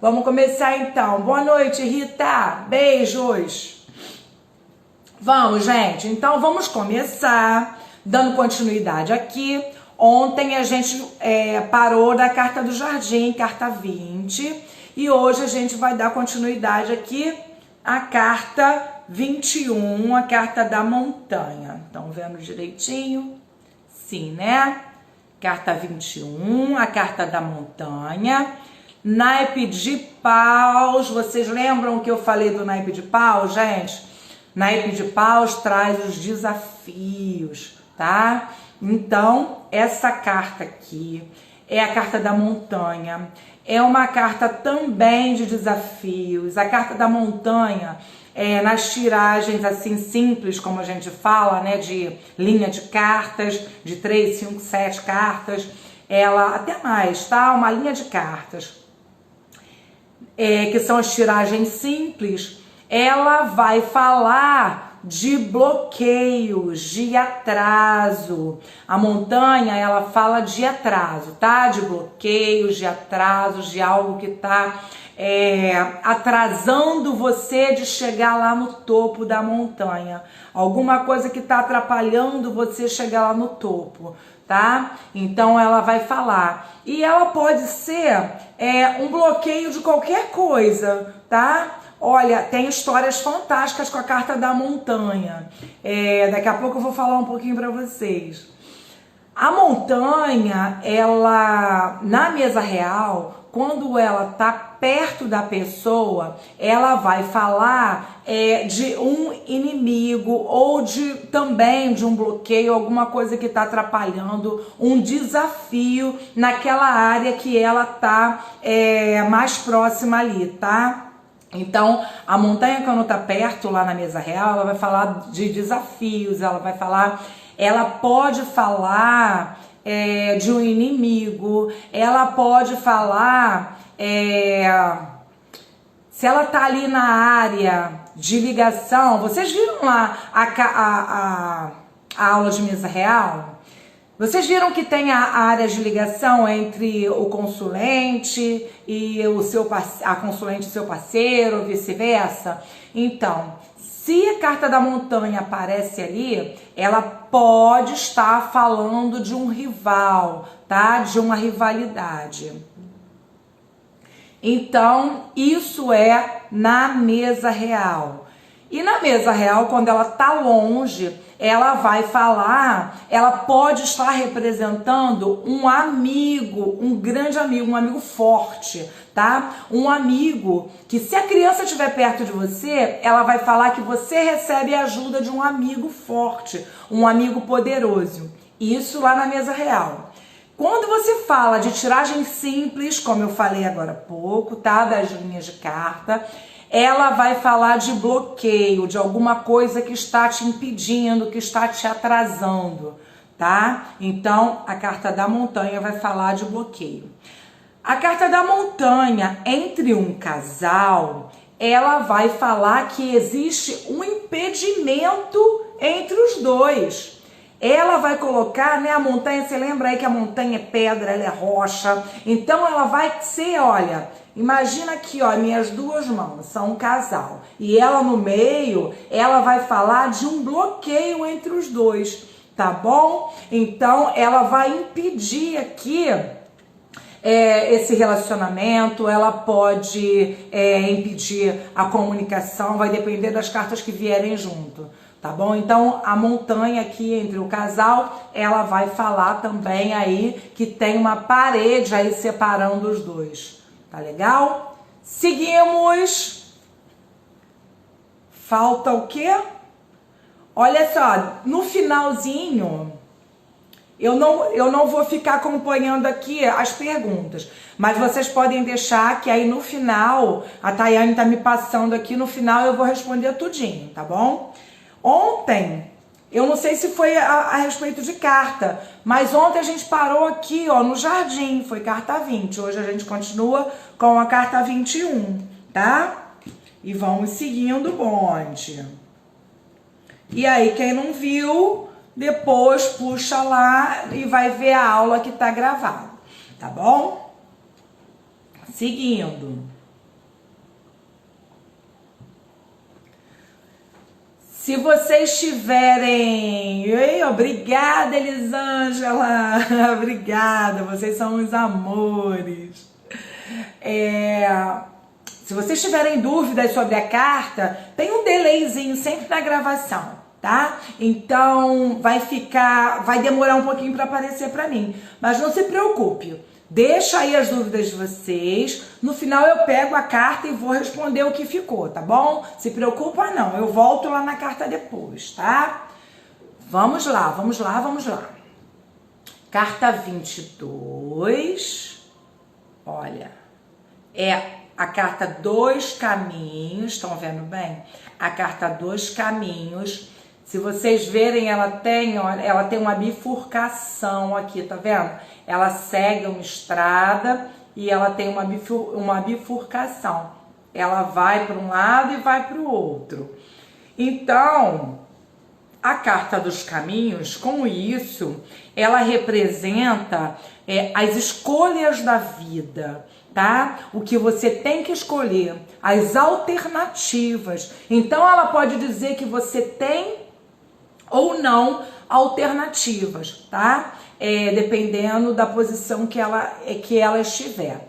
Vamos começar então. Boa noite, Rita. Beijos. Vamos, gente. Então, vamos começar dando continuidade aqui. Ontem a gente parou da carta do jardim, carta 20. E hoje a gente vai dar continuidade aqui à carta 21, a carta da montanha. Estão vendo direitinho? Sim, né? Carta 21, a carta da montanha. Naipe de paus, vocês lembram que eu falei do naipe de paus, gente? Naipe de paus traz os desafios, tá? Então, essa carta aqui é a carta da montanha. É uma carta também de desafios. A carta da montanha, nas tiragens assim simples, como a gente fala, né? De linha de cartas, de 3, 5, 7 cartas. Ela, até mais, tá? Uma linha de cartas. Que são as tiragens simples, ela vai falar de bloqueios, de atraso. A montanha, ela fala de atraso, tá? De bloqueios, de atrasos, de algo que tá atrasando você de chegar lá no topo da montanha. Alguma coisa que tá atrapalhando você chegar lá no topo, tá? Então ela vai falar. E ela pode ser um bloqueio de qualquer coisa, tá? Olha, tem histórias fantásticas com a carta da montanha. Daqui a pouco eu vou falar um pouquinho para vocês. A montanha, ela, na mesa real, quando ela tá perto da pessoa, ela vai falar de um inimigo ou também de um bloqueio, alguma coisa que está atrapalhando, um desafio naquela área que ela tá mais próxima ali, tá? Então, a montanha, quando tá perto lá na mesa real, ela vai falar de desafios, ela pode falar de um inimigo, ela pode falar se ela tá ali na área de ligação. Vocês viram lá a aula de mesa real? Vocês viram que tem a área de ligação entre o consulente e a consulente e seu parceiro, vice-versa? Então, se a carta da montanha aparece ali, ela pode estar falando de um rival, tá? De uma rivalidade. Então, isso é na mesa real. E na mesa real, quando ela tá longe, ela vai falar, ela pode estar representando um amigo, um grande amigo, um amigo forte, tá? Um amigo que, se a criança estiver perto de você, ela vai falar que você recebe a ajuda de um amigo forte, um amigo poderoso. Isso lá na mesa real. Quando você fala de tiragem simples, como eu falei agora há pouco, tá? Das linhas de carta, ela vai falar de bloqueio, de alguma coisa que está te impedindo, que está te atrasando, tá? Então, a carta da montanha vai falar de bloqueio. A carta da montanha, entre um casal, ela vai falar que existe um impedimento entre os dois. Ela vai colocar, né, a montanha, você lembra aí que a montanha é pedra, ela é rocha, então ela vai ser, olha, imagina aqui, ó, minhas duas mãos são um casal, e ela no meio, ela vai falar de um bloqueio entre os dois, tá bom? Então ela vai impedir aqui esse relacionamento, ela pode impedir a comunicação, vai depender das cartas que vierem junto. Tá bom? Então, a montanha aqui entre o casal, ela vai falar também aí que tem uma parede aí separando os dois. Tá legal? Seguimos. Falta o quê? Olha só, no finalzinho, eu não vou ficar acompanhando aqui as perguntas, mas vocês podem deixar que aí no final, a Tayane tá me passando aqui, no final eu vou responder tudinho, tá bom? Ontem, eu não sei se foi a respeito de carta, mas ontem a gente parou aqui, ó, no jardim, foi carta 20. Hoje a gente continua com a carta 21, tá? E vamos seguindo o bonde. E aí, quem não viu, depois puxa lá e vai ver a aula que tá gravada, tá bom? Seguindo. Se vocês tiverem... Ei, obrigada, Elisângela. Obrigada, vocês são uns amores. Se vocês tiverem dúvidas sobre a carta, tem um delayzinho sempre na gravação, tá? Então vai demorar um pouquinho para aparecer para mim. Mas não se preocupe. Deixa aí as dúvidas de vocês. No final eu pego a carta e vou responder o que ficou, tá bom? Se preocupa não, eu volto lá na carta depois, tá? Vamos lá, vamos lá, vamos lá. Carta 22. Olha, é a carta Dois Caminhos, estão vendo bem? A carta Dois Caminhos. Se vocês verem, ela tem uma bifurcação aqui, tá vendo? Ela segue uma estrada e ela tem uma bifurcação. Ela vai para um lado e vai para o outro. Então, a carta dos caminhos, com isso, ela representa as escolhas da vida, tá? O que você tem que escolher, as alternativas. Então, ela pode dizer que você tem ou não alternativas, tá? Dependendo da posição que ela estiver.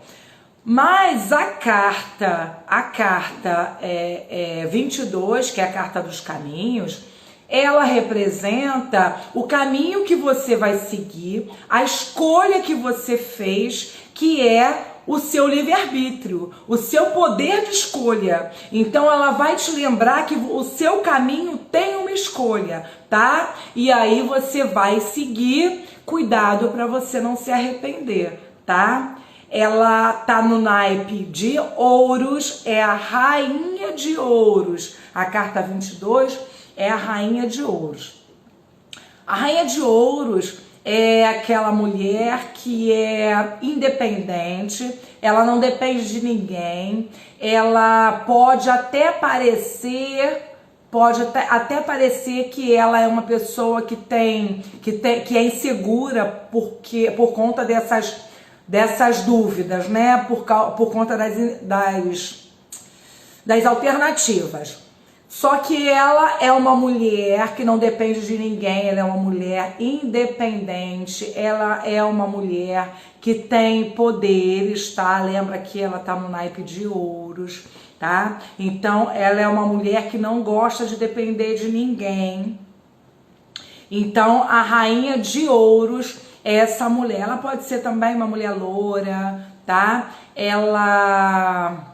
Mas a carta 22, que é a carta dos caminhos, ela representa o caminho que você vai seguir, a escolha que você fez, que é o seu livre-arbítrio, o seu poder de escolha. Então ela vai te lembrar que o seu caminho tem uma escolha, tá? E aí você vai seguir, cuidado para você não se arrepender, tá? Ela tá no naipe de ouros, é a rainha de ouros. A carta 22 é a rainha de ouros. A rainha de ouros é aquela mulher que é independente, ela não depende de ninguém, ela pode até parecer que ela é uma pessoa que é insegura por conta dessas dúvidas, né? Por conta das alternativas. Só que ela é uma mulher que não depende de ninguém, ela é uma mulher independente, ela é uma mulher que tem poderes, tá? Lembra que ela tá no naipe de ouros, tá? Então, ela é uma mulher que não gosta de depender de ninguém. Então, a rainha de ouros é essa mulher. Ela pode ser também uma mulher loura, tá? Ela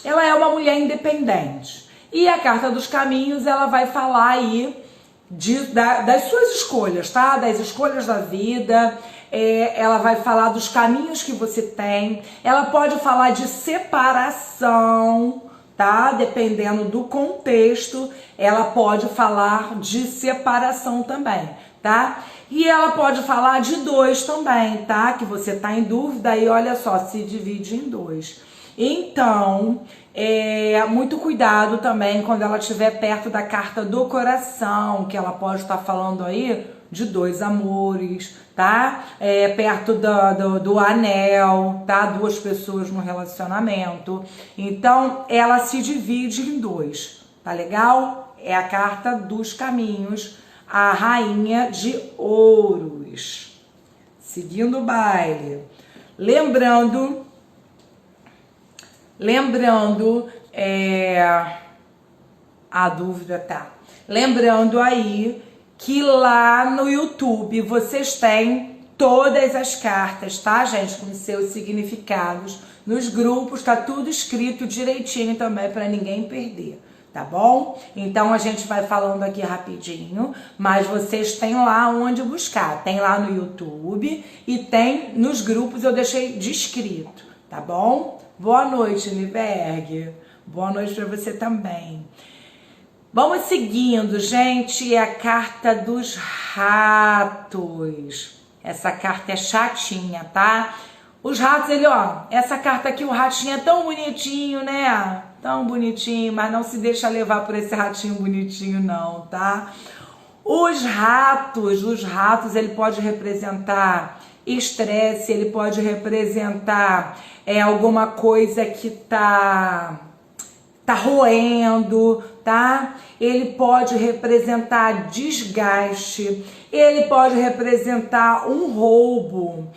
é uma mulher independente. E a carta dos caminhos, ela vai falar aí das suas escolhas, tá? Das escolhas da vida. Ela vai falar dos caminhos que você tem. Ela pode falar de separação, tá? Dependendo do contexto, ela pode falar de separação também, tá? E ela pode falar de dois também, tá? Que você tá em dúvida e olha só, se divide em dois. Então, muito cuidado também quando ela estiver perto da carta do coração, que ela pode estar falando aí de dois amores, tá? Perto do anel, tá? Duas pessoas no relacionamento. Então, ela se divide em dois, tá legal? É a carta dos caminhos, a rainha de ouros. Seguindo o baile. Lembrando, a dúvida tá. Lembrando aí que lá no YouTube vocês têm todas as cartas, tá, gente? Com seus significados. Nos grupos tá tudo escrito direitinho também para ninguém perder, tá bom? Então a gente vai falando aqui rapidinho, mas vocês têm lá onde buscar. Tem lá no YouTube e tem nos grupos, eu deixei descrito, tá bom? Boa noite, Liberg. Boa noite para você também. Vamos seguindo, gente. É a carta dos ratos. Essa carta é chatinha, tá? Os ratos, essa carta aqui, o ratinho é tão bonitinho, né? Tão bonitinho, mas não se deixa levar por esse ratinho bonitinho, não, tá? Os ratos, ele pode representar estresse, ele pode representar alguma coisa que tá tá roendo, tá? Ele pode representar desgaste, ele pode representar um roubo,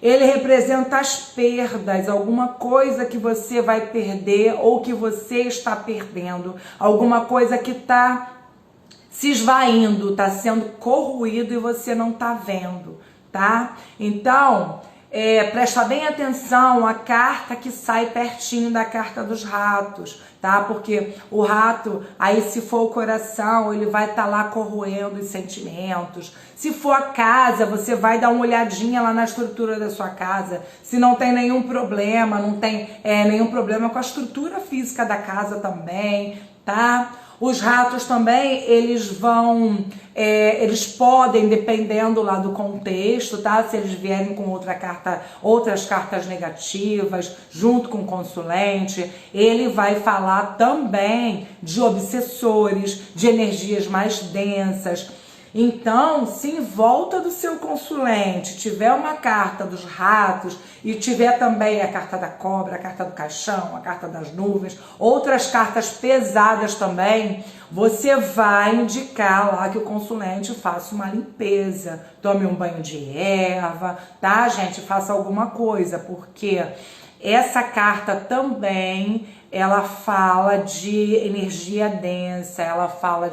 ele representa as perdas, alguma coisa que você vai perder ou que você está perdendo, alguma coisa que está se esvaindo, está sendo corroído e você não está vendo, tá? Então, presta bem atenção a carta que sai pertinho da carta dos ratos, tá? Porque o rato, aí se for o coração, ele vai estar lá corroendo os sentimentos. Se for a casa, você vai dar uma olhadinha lá na estrutura da sua casa, se não tem nenhum problema, não tem nenhum problema com a estrutura física da casa também, tá? Os ratos também, eles podem, dependendo lá do contexto, tá? Se eles vierem com outras cartas negativas, junto com o consulente, ele vai falar também de obsessores, de energias mais densas. Então, se em volta do seu consulente tiver uma carta dos ratos e tiver também a carta da cobra, a carta do caixão, a carta das nuvens, outras cartas pesadas também, você vai indicar lá que o consulente faça uma limpeza, tome um banho de erva, tá, gente? Faça alguma coisa, porque essa carta também, ela fala de energia densa, ela fala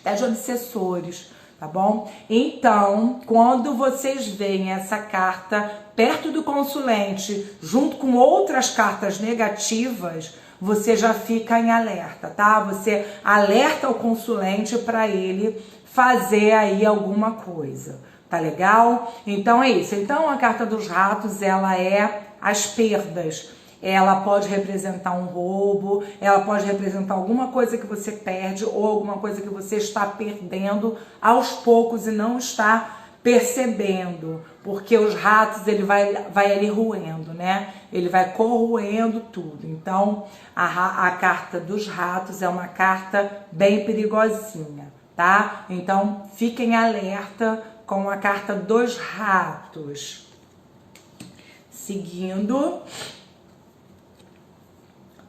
até de obsessores, tá bom? Então, quando vocês veem essa carta perto do consulente, junto com outras cartas negativas, você já fica em alerta, tá? Você alerta o consulente para ele fazer aí alguma coisa, tá legal? Então é isso. Então a carta dos ratos, ela é as perdas. Ela pode representar um roubo, ela pode representar alguma coisa que você perde ou alguma coisa que você está perdendo aos poucos e não está percebendo, porque os ratos, ele vai ali roendo, né? Ele vai corroendo tudo. Então, a carta dos ratos é uma carta bem perigosinha, tá? Então, fiquem alerta com a carta dos ratos. Seguindo...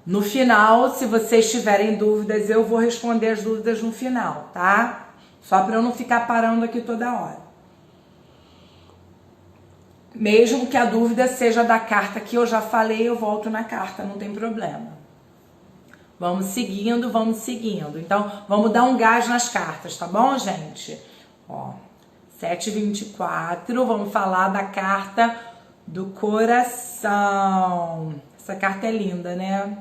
No final, se vocês tiverem dúvidas, eu vou responder as dúvidas no final, tá? Só para eu não ficar parando aqui toda hora. Mesmo que a dúvida seja da carta que eu já falei, eu volto na carta, não tem problema. Vamos seguindo, vamos seguindo. Então, vamos dar um gás nas cartas, tá bom, gente? Ó, 7h24, vamos falar da carta do coração. Essa carta é linda, né?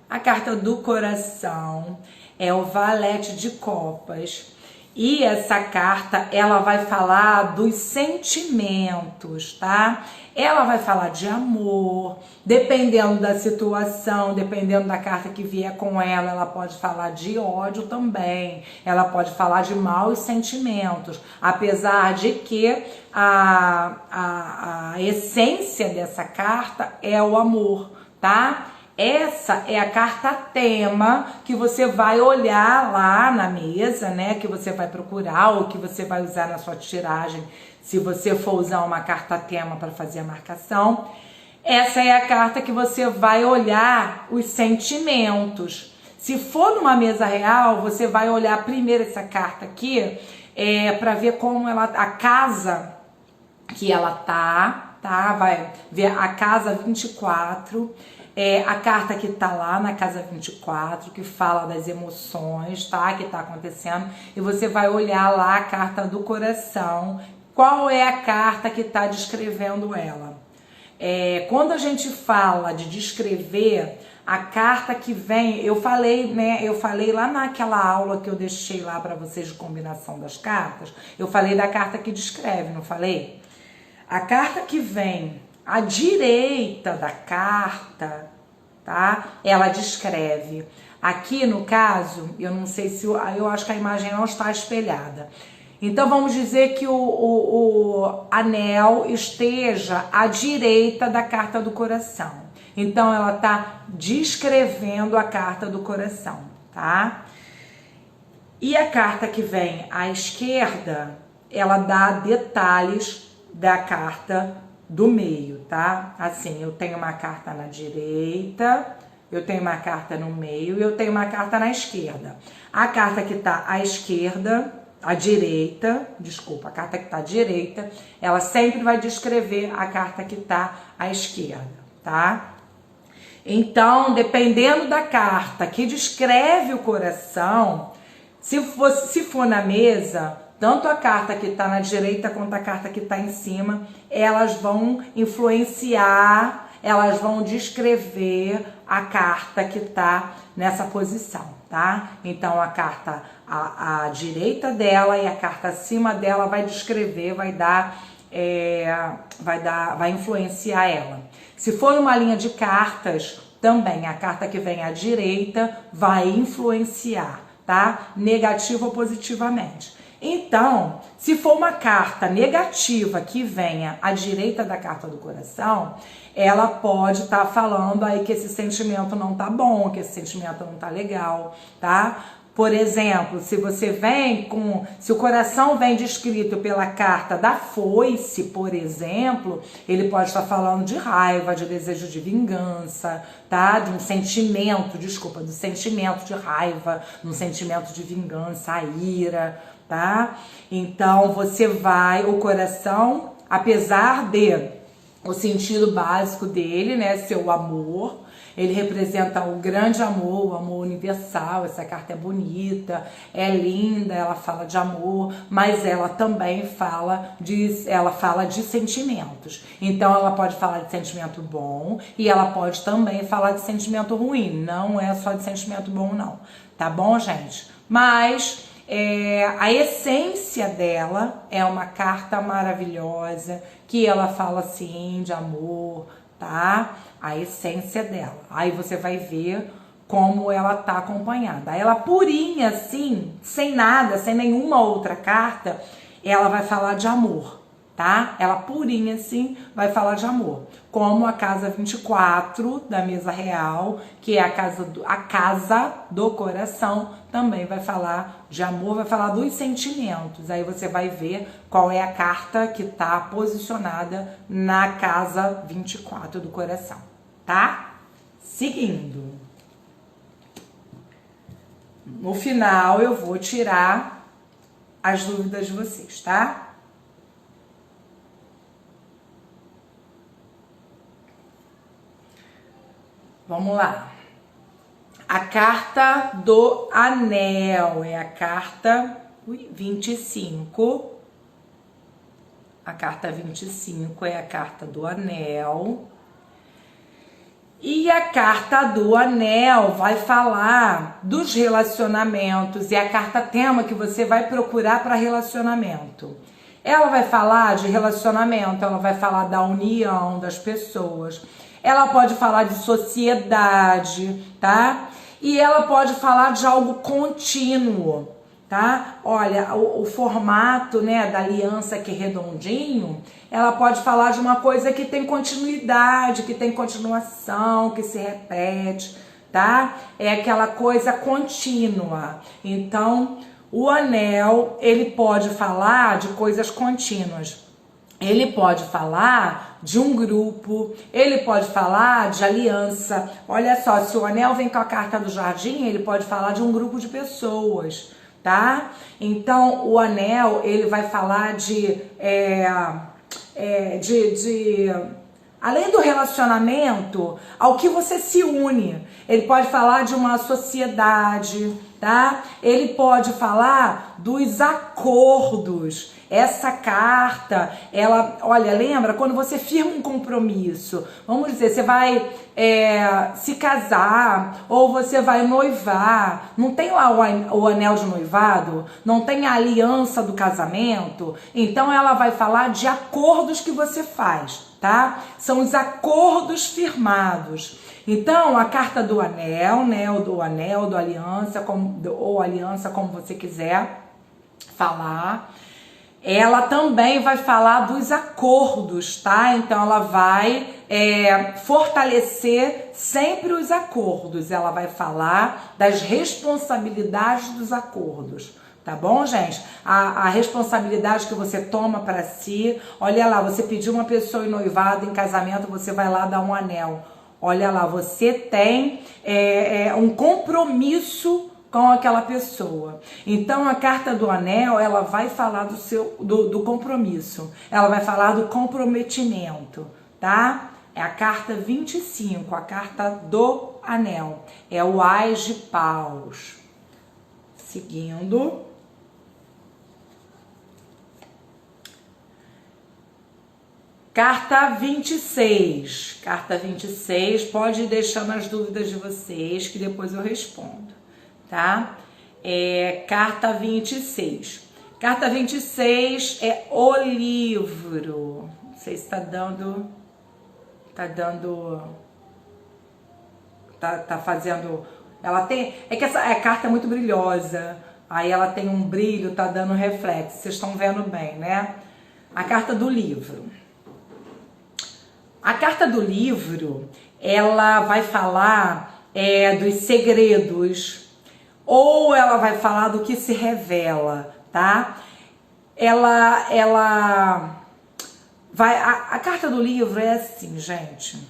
A carta do coração é o valete de copas. E essa carta, ela vai falar dos sentimentos, tá? Ela vai falar de amor, dependendo da situação, dependendo da carta que vier com ela pode falar de ódio também. Ela pode falar de maus sentimentos, apesar de que a essência dessa carta é o amor, tá? Essa é a carta tema que você vai olhar lá na mesa, né? Que você vai procurar ou que você vai usar na sua tiragem, se você for usar uma carta tema para fazer a marcação. Essa é a carta que você vai olhar os sentimentos. Se for numa mesa real, você vai olhar primeiro essa carta aqui, para ver como ela, a casa que ela tá? Vai ver a casa 24. A carta que tá lá na casa 24, que fala das emoções, tá? Que tá acontecendo. E você vai olhar lá a carta do coração. Qual é a carta que tá descrevendo ela? Quando a gente fala de descrever, a carta que vem, eu falei, né? Eu falei lá naquela aula que eu deixei lá para vocês de combinação das cartas. Eu falei da carta que descreve, não falei? A carta que vem à direita da carta, tá? Ela descreve. Aqui no caso, eu não sei se eu acho que a imagem não está espelhada. Então vamos dizer que o anel esteja à direita da carta do coração. Então ela está descrevendo a carta do coração, tá? E a carta que vem à esquerda, ela dá detalhes da carta do meio, tá? Assim, eu tenho uma carta na direita, eu tenho uma carta no meio e eu tenho uma carta na esquerda. A carta que está à esquerda, à direita, desculpa, a carta que está à direita, ela sempre vai descrever a carta que está à esquerda, tá? Então, dependendo da carta que descreve o coração, se for na mesa, tanto a carta que está na direita quanto a carta que está em cima, elas vão influenciar, elas vão descrever a carta que está nessa posição, tá? Então, a carta à direita dela e a carta acima dela vai descrever, vai influenciar ela. Se for uma linha de cartas, também a carta que vem à direita vai influenciar, tá? Negativa ou positivamente. Então, se for uma carta negativa que venha à direita da carta do coração, ela pode estar falando aí que esse sentimento não tá bom, que esse sentimento não tá legal, tá? Por exemplo, se o coração vem descrito pela carta da foice, por exemplo, ele pode estar falando de raiva, de desejo de vingança, tá? De um sentimento, do sentimento de raiva, de um sentimento de vingança, ira, tá? Então, o coração, apesar de o sentido básico dele, né, ser o amor, ele representa o grande amor, o amor universal. Essa carta é bonita, é linda, ela fala de amor, mas ela também fala de sentimentos. Então ela pode falar de sentimento bom e ela pode também falar de sentimento ruim. Não é só de sentimento bom, não. Tá bom, gente? Mas a essência dela é uma carta maravilhosa, que ela fala assim de amor, tá? A essência dela. Aí você vai ver como ela tá acompanhada. Ela purinha assim, sem nada, sem nenhuma outra carta, ela vai falar de amor, tá? Ela purinha assim vai falar de amor. Como a casa 24 da mesa real, que é a casa do coração, também vai falar de amor, vai falar dos sentimentos. Aí você vai ver qual é a carta que tá posicionada na casa 24 do coração, tá? Seguindo. No final eu vou tirar as dúvidas de vocês, tá? Vamos lá. A carta do anel é a carta 25. A carta 25 é a carta do anel. E a carta do anel vai falar dos relacionamentos. É a carta tema que você vai procurar para relacionamento. Ela vai falar de relacionamento, ela vai falar da união das pessoas. Ela pode falar de sociedade, tá? E ela pode falar de algo contínuo, tá? Olha, o formato, né, da aliança que é redondinho, ela pode falar de uma coisa que tem continuidade, que tem continuação, que se repete, tá? É aquela coisa contínua. Então, o anel, ele pode falar de coisas contínuas. Ele pode falar de um grupo, ele pode falar de aliança. Olha só, se o anel vem com a carta do jardim, ele pode falar de um grupo de pessoas, tá? Então, o anel, ele vai falar além do relacionamento, ao que você se une. Ele pode falar de uma sociedade, tá? Ele pode falar dos acordos. Essa carta, ela, olha, lembra quando você firma um compromisso, vamos dizer, você vai se casar ou você vai noivar, não tem lá o anel de noivado, não tem a aliança do casamento, então ela vai falar de acordos que você faz, tá? São os acordos firmados. Então, a carta do anel, né, do aliança, ou aliança, como você quiser falar, ela também vai falar dos acordos, tá? Então, ela vai fortalecer sempre os acordos. Ela vai falar das responsabilidades dos acordos. Tá bom, gente? A responsabilidade que você toma para si. Olha lá, você pediu uma pessoa em noivado, em casamento, você vai lá dar um anel. Olha lá, você tem um compromisso com aquela pessoa. Então a carta do anel, ela vai falar do compromisso. Ela vai falar do comprometimento, tá? É a carta 25, a carta do anel. É o Ás de Paus. Seguindo. Carta 26. Carta 26, pode ir deixando as dúvidas de vocês que depois eu respondo, tá? Carta 26. Carta 26 é o livro. Não sei se tá dando... Tá fazendo... Ela tem... É que essa carta é muito brilhosa. Aí ela tem um brilho, tá dando reflexo. Vocês estão vendo bem, né? A carta do livro. A carta do livro, ela vai falar dos segredos, ou ela vai falar do que se revela, tá? Ela vai... A carta do livro é assim, gente.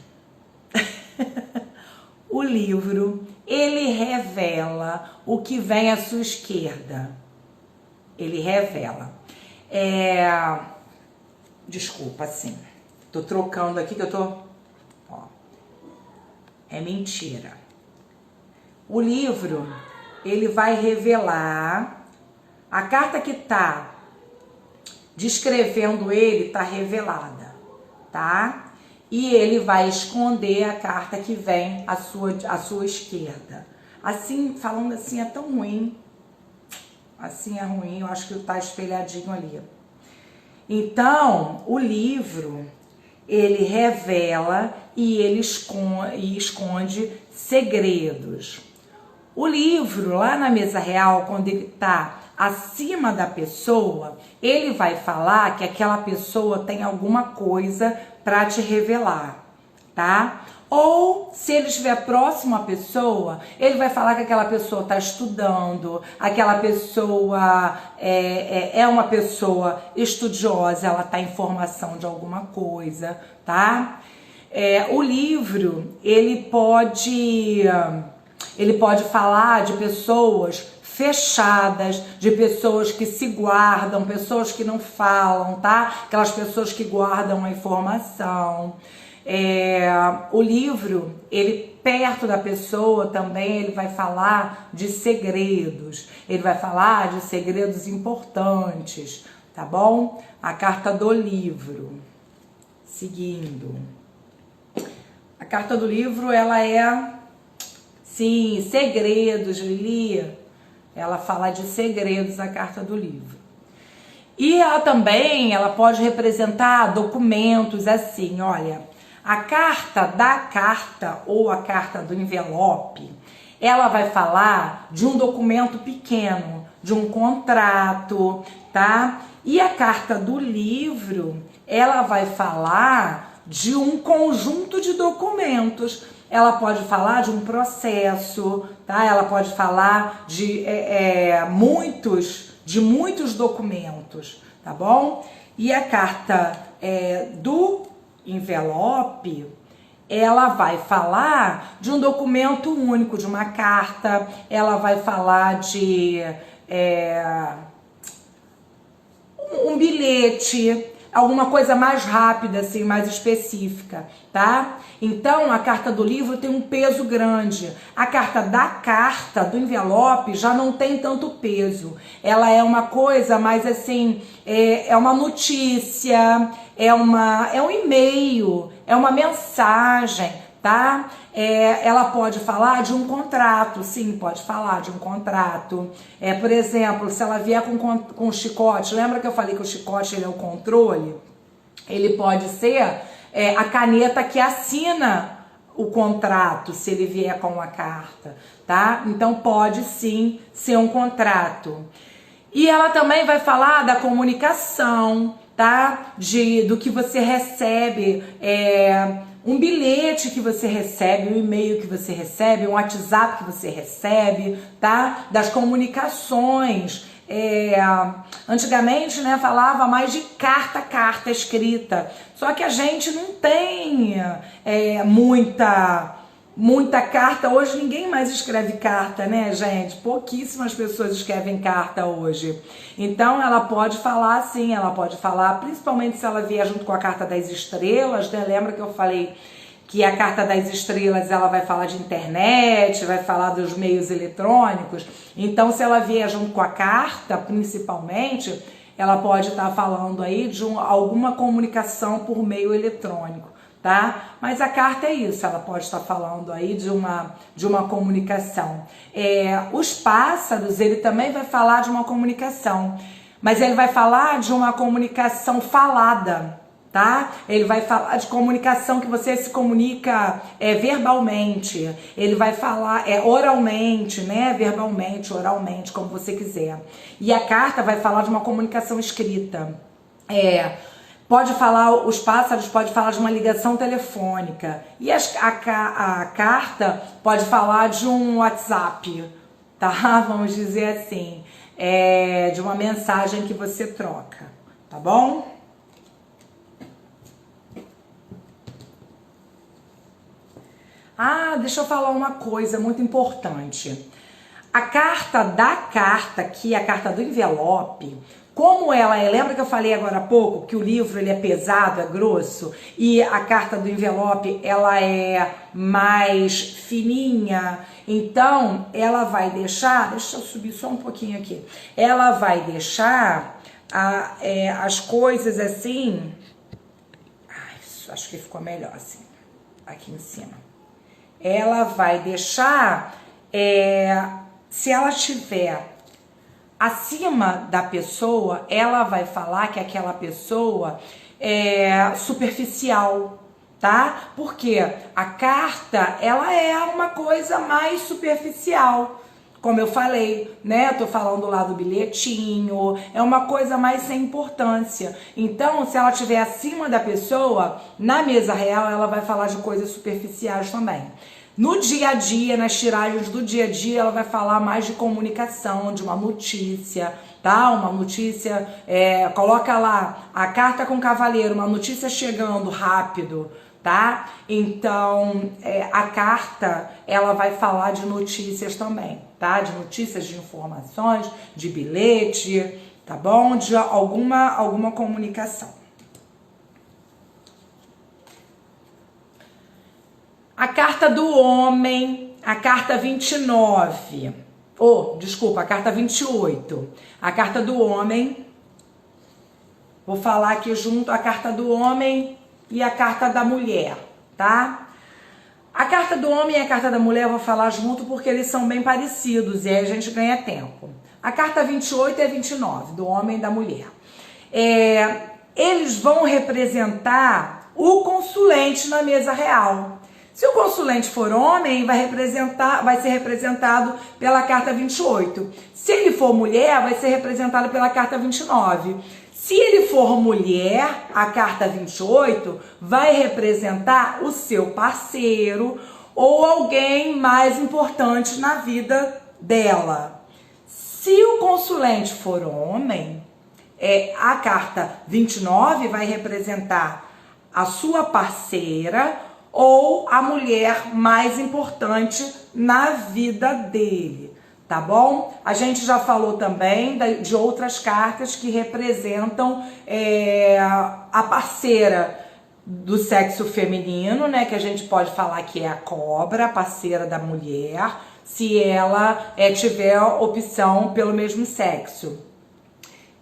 O livro, ele revela o que vem à sua esquerda. Ele revela. Desculpa, assim. Tô trocando aqui que eu tô... Ó, é mentira. O livro, ele vai revelar... A carta que tá descrevendo ele tá revelada, tá? E ele vai esconder a carta que vem à sua esquerda. Assim, falando assim, é tão ruim. Assim é ruim, eu acho que tá espelhadinho ali. Então, o livro... ele revela e ele esconde segredos. O livro, lá na mesa real, quando ele está acima da pessoa, ele vai falar que aquela pessoa tem alguma coisa para te revelar, tá? Ou, se ele estiver próximo à pessoa, ele vai falar que aquela pessoa está estudando, aquela pessoa é uma pessoa estudiosa, ela está em formação de alguma coisa, tá? O livro, ele pode falar de pessoas fechadas, de pessoas que se guardam, pessoas que não falam, tá? Aquelas pessoas que guardam a informação. O livro, ele perto da pessoa também, ele vai falar de segredos, ele vai falar de segredos importantes, tá bom? A carta do livro. Seguindo. A carta do livro, ela sim, segredos, Lili. Ela fala de segredos, a carta do livro. E ela também, ela pode representar documentos assim, olha... A carta da carta ou a carta do envelope, ela vai falar de um documento pequeno, de um contrato, tá? E a carta do livro, ela vai falar de um conjunto de documentos. Ela pode falar de um processo, tá? Ela pode falar de muitos documentos, tá bom? E a carta do envelope, ela vai falar de um documento único, de uma carta, ela vai falar de um bilhete, alguma coisa mais rápida, assim, mais específica, tá? Então, a carta do livro tem um peso grande. A carta do envelope, já não tem tanto peso. Ela é uma coisa mais, assim, é uma notícia, é um e-mail, é uma mensagem, tá? Ela pode falar de um contrato, sim, pode falar de um contrato. Por exemplo, se ela vier com chicote, lembra que eu falei que o chicote ele é o controle? Ele pode ser a caneta que assina o contrato, se ele vier com uma carta, tá? Então pode sim ser um contrato. E ela também vai falar da comunicação, tá? Do que você recebe, um bilhete que você recebe, um e-mail que você recebe, um WhatsApp que você recebe, tá? Das comunicações Antigamente, né, falava mais de carta escrita. Só que a gente não tem muita carta. Hoje ninguém mais escreve carta, né, gente? Pouquíssimas pessoas escrevem carta hoje. Então ela pode falar sim, ela pode falar, principalmente se ela vier junto com a carta das estrelas, né? Lembra que eu falei que a carta das estrelas ela vai falar de internet, vai falar dos meios eletrônicos. Então se ela vier junto com a carta, principalmente, ela pode estar falando aí de alguma comunicação por meio eletrônico, tá? Mas a carta é isso, ela pode estar falando aí de uma comunicação. Os pássaros, ele também vai falar de uma comunicação, mas ele vai falar de uma comunicação falada, tá? Ele vai falar de comunicação que você se comunica verbalmente, ele vai falar oralmente, né? Verbalmente, oralmente, como você quiser. E a carta vai falar de uma comunicação escrita. Pode falar, os pássaros pode falar de uma ligação telefônica. E a carta pode falar de um WhatsApp, tá? Vamos dizer assim, de uma mensagem que você troca, tá bom? Deixa eu falar uma coisa muito importante. A carta, que é a carta do envelope, como ela lembra que eu falei agora há pouco que o livro ele é pesado, é grosso, e a carta do envelope ela é mais fininha, então ela vai deixar, deixa eu subir só um pouquinho aqui, ela vai deixar as coisas assim, acho que ficou melhor assim, aqui em cima. Ela vai deixar, se ela estiver acima da pessoa, ela vai falar que aquela pessoa é superficial, tá? Porque a carta, ela é uma coisa mais superficial. Como eu falei, né? Tô falando lá do bilhetinho, é uma coisa mais sem importância. Então, se ela estiver acima da pessoa, na mesa real, ela vai falar de coisas superficiais também. No dia a dia, nas tiragens do dia a dia, ela vai falar mais de comunicação, de uma notícia, tá? Uma notícia, coloca lá a carta com o cavaleiro, uma notícia chegando rápido, tá? Então, a carta, ela vai falar de notícias também, tá? De notícias, de informações, de bilhete, tá bom? De alguma comunicação. A carta do homem, a carta 29, desculpa, a carta 28. A carta do homem, vou falar aqui junto a carta do homem e a carta da mulher, tá? A carta do homem e a carta da mulher eu vou falar junto porque eles são bem parecidos e aí a gente ganha tempo. A carta 28 e a 29, do homem e da mulher. Eles vão representar o consulente na mesa real. Se o consulente for homem, vai ser representado pela carta 28. Se ele for mulher, vai ser representado pela carta 29. Se ele for mulher, a carta 28 vai representar o seu parceiro ou alguém mais importante na vida dela. Se o consulente for homem, a carta 29 vai representar a sua parceira ou a mulher mais importante na vida dele, tá bom? A gente já falou também de outras cartas que representam a parceira do sexo feminino, né? Que a gente pode falar que é a cobra, a parceira da mulher, se ela tiver opção pelo mesmo sexo.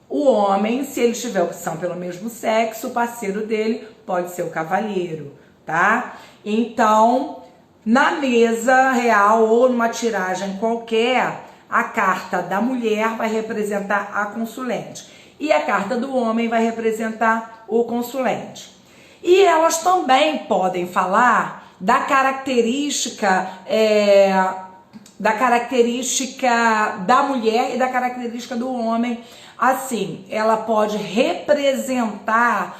O homem, se ele tiver opção pelo mesmo sexo, o parceiro dele pode ser o cavalheiro, tá? Então, na mesa real ou numa tiragem qualquer, a carta da mulher vai representar a consulente e a carta do homem vai representar o consulente. E elas também podem falar da característica da mulher e da característica do homem. Assim, ela pode representar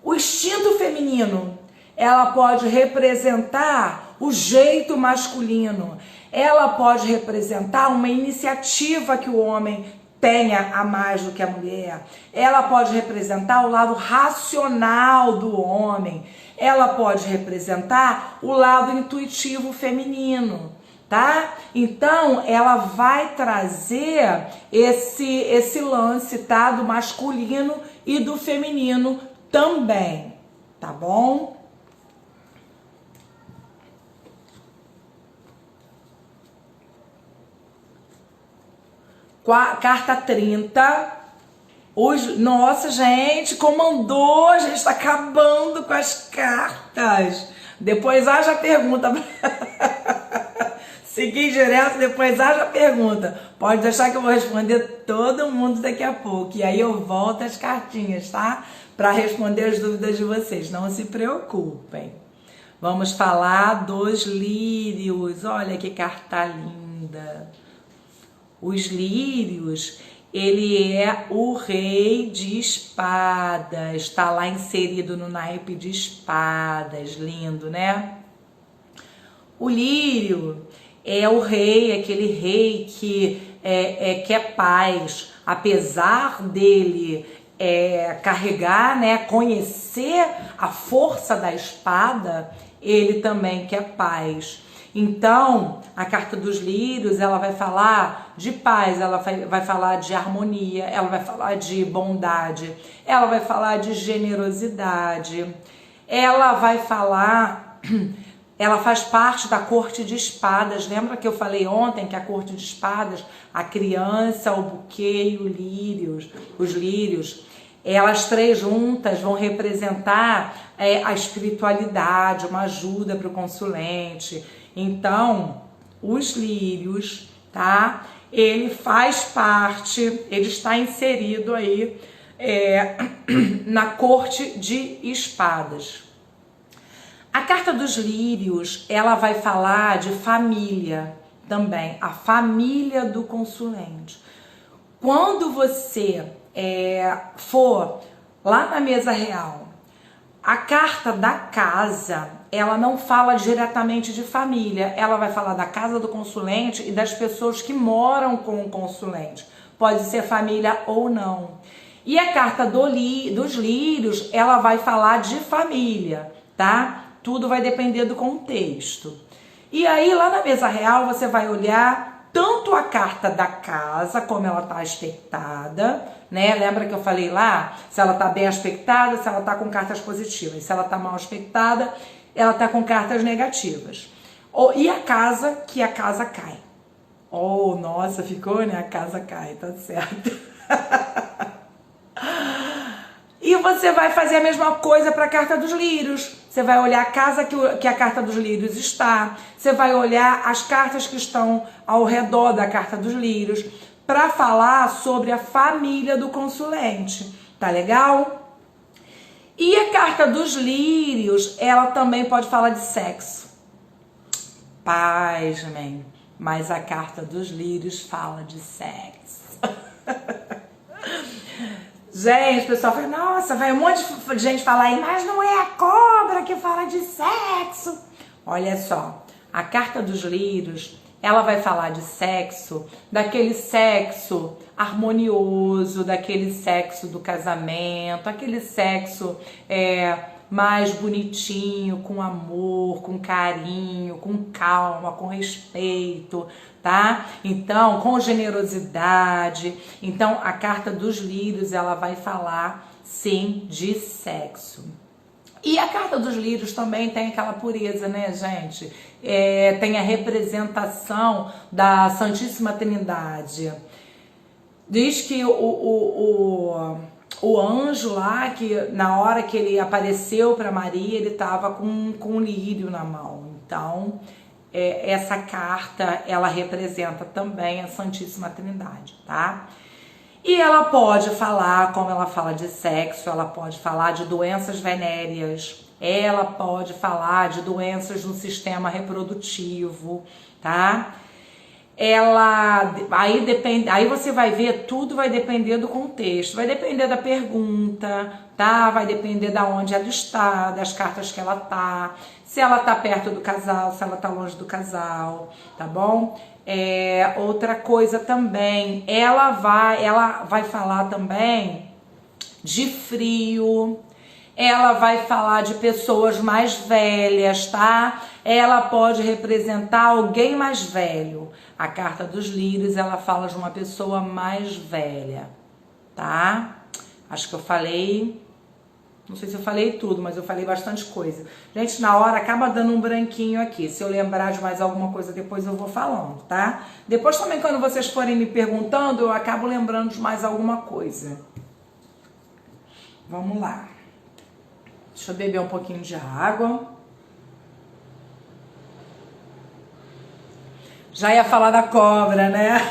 o instinto feminino, ela pode representar o jeito masculino. Ela pode representar uma iniciativa que o homem tenha a mais do que a mulher. Ela pode representar o lado racional do homem. Ela pode representar o lado intuitivo feminino, tá? Então, ela vai trazer esse lance, tá? Do masculino e do feminino também, tá bom? Carta 30. Nossa, gente, comandou, a gente tá acabando com as cartas. Depois haja pergunta. Seguir direto, depois haja pergunta. Pode deixar que eu vou responder todo mundo daqui a pouco. E aí eu volto as cartinhas, tá? Para responder as dúvidas de vocês. Não se preocupem. Vamos falar dos lírios. Olha que carta linda. Os lírios, ele é o rei de espadas, está lá inserido no naipe de espadas, lindo, né? O lírio é o rei, aquele rei que quer paz, apesar dele carregar, né, conhecer a força da espada, ele também quer paz. Então, a carta dos lírios, ela vai falar de paz, ela vai falar de harmonia, ela vai falar de bondade, ela vai falar de generosidade, ela vai falar, ela faz parte da corte de espadas. Lembra que eu falei ontem que a corte de espadas, a criança, o buquê e os lírios, elas três juntas vão representar a espiritualidade, uma ajuda para o consulente. Então, os lírios, tá? Ele faz parte, ele está inserido aí na corte de espadas. A carta dos lírios, ela vai falar de família também, a família do consulente. Quando você for lá na mesa real, a carta da casa, ela não fala diretamente de família, ela vai falar da casa do consulente e das pessoas que moram com o consulente. Pode ser família ou não. E a carta dos lírios, ela vai falar de família, tá? Tudo vai depender do contexto. E aí, lá na mesa real, você vai olhar tanto a carta da casa, como ela está aspectada, né? Lembra que eu falei lá? Se ela está bem aspectada, se ela está com cartas positivas. Se ela está mal aspectada, ela está com cartas negativas. E a casa, que a casa cai. Oh, nossa, ficou, né? A casa cai, tá certo. E você vai fazer a mesma coisa para a carta dos lírios. Você vai olhar a casa que a carta dos lírios está. Você vai olhar as cartas que estão ao redor da carta dos lírios para falar sobre a família do consulente. Tá legal? E a carta dos lírios, ela também pode falar de sexo. Pasmem, mas a carta dos lírios fala de sexo. Gente, o pessoal fala, nossa, vai um monte de gente falar aí, mas não é a cobra que fala de sexo. Olha só, a carta dos lírios, ela vai falar de sexo, daquele sexo harmonioso, daquele sexo do casamento, aquele sexo mais bonitinho, com amor, com carinho, com calma, com respeito, tá? Então, com generosidade. Então, a carta dos lírios, ela vai falar, sim, de sexo. E a carta dos lírios também tem aquela pureza, né, gente? Tem a representação da Santíssima Trindade. Diz que o anjo lá, que na hora que ele apareceu para Maria, ele estava com um lírio na mão. Então, essa carta, ela representa também a Santíssima Trindade, tá? E ela pode falar, como ela fala de sexo, ela pode falar de doenças venéreas, ela pode falar de doenças no sistema reprodutivo, tá? ela aí depende, aí você vai ver, tudo vai depender do contexto, vai depender da pergunta, tá? Vai depender da onde ela está, das cartas que ela tá, se ela tá perto do casal, se ela tá longe do casal, tá bom? Outra coisa também, ela vai falar também de frio. Ela vai falar de pessoas mais velhas, tá? Ela pode representar alguém mais velho. A carta dos lírios, ela fala de uma pessoa mais velha, tá? Acho que eu falei, não sei se eu falei tudo, mas eu falei bastante coisa. Gente, na hora acaba dando um branquinho aqui. Se eu lembrar de mais alguma coisa depois eu vou falando, tá? Depois também quando vocês forem me perguntando, eu acabo lembrando de mais alguma coisa. Vamos lá. Deixa eu beber um pouquinho de água. Já ia falar da cobra, né?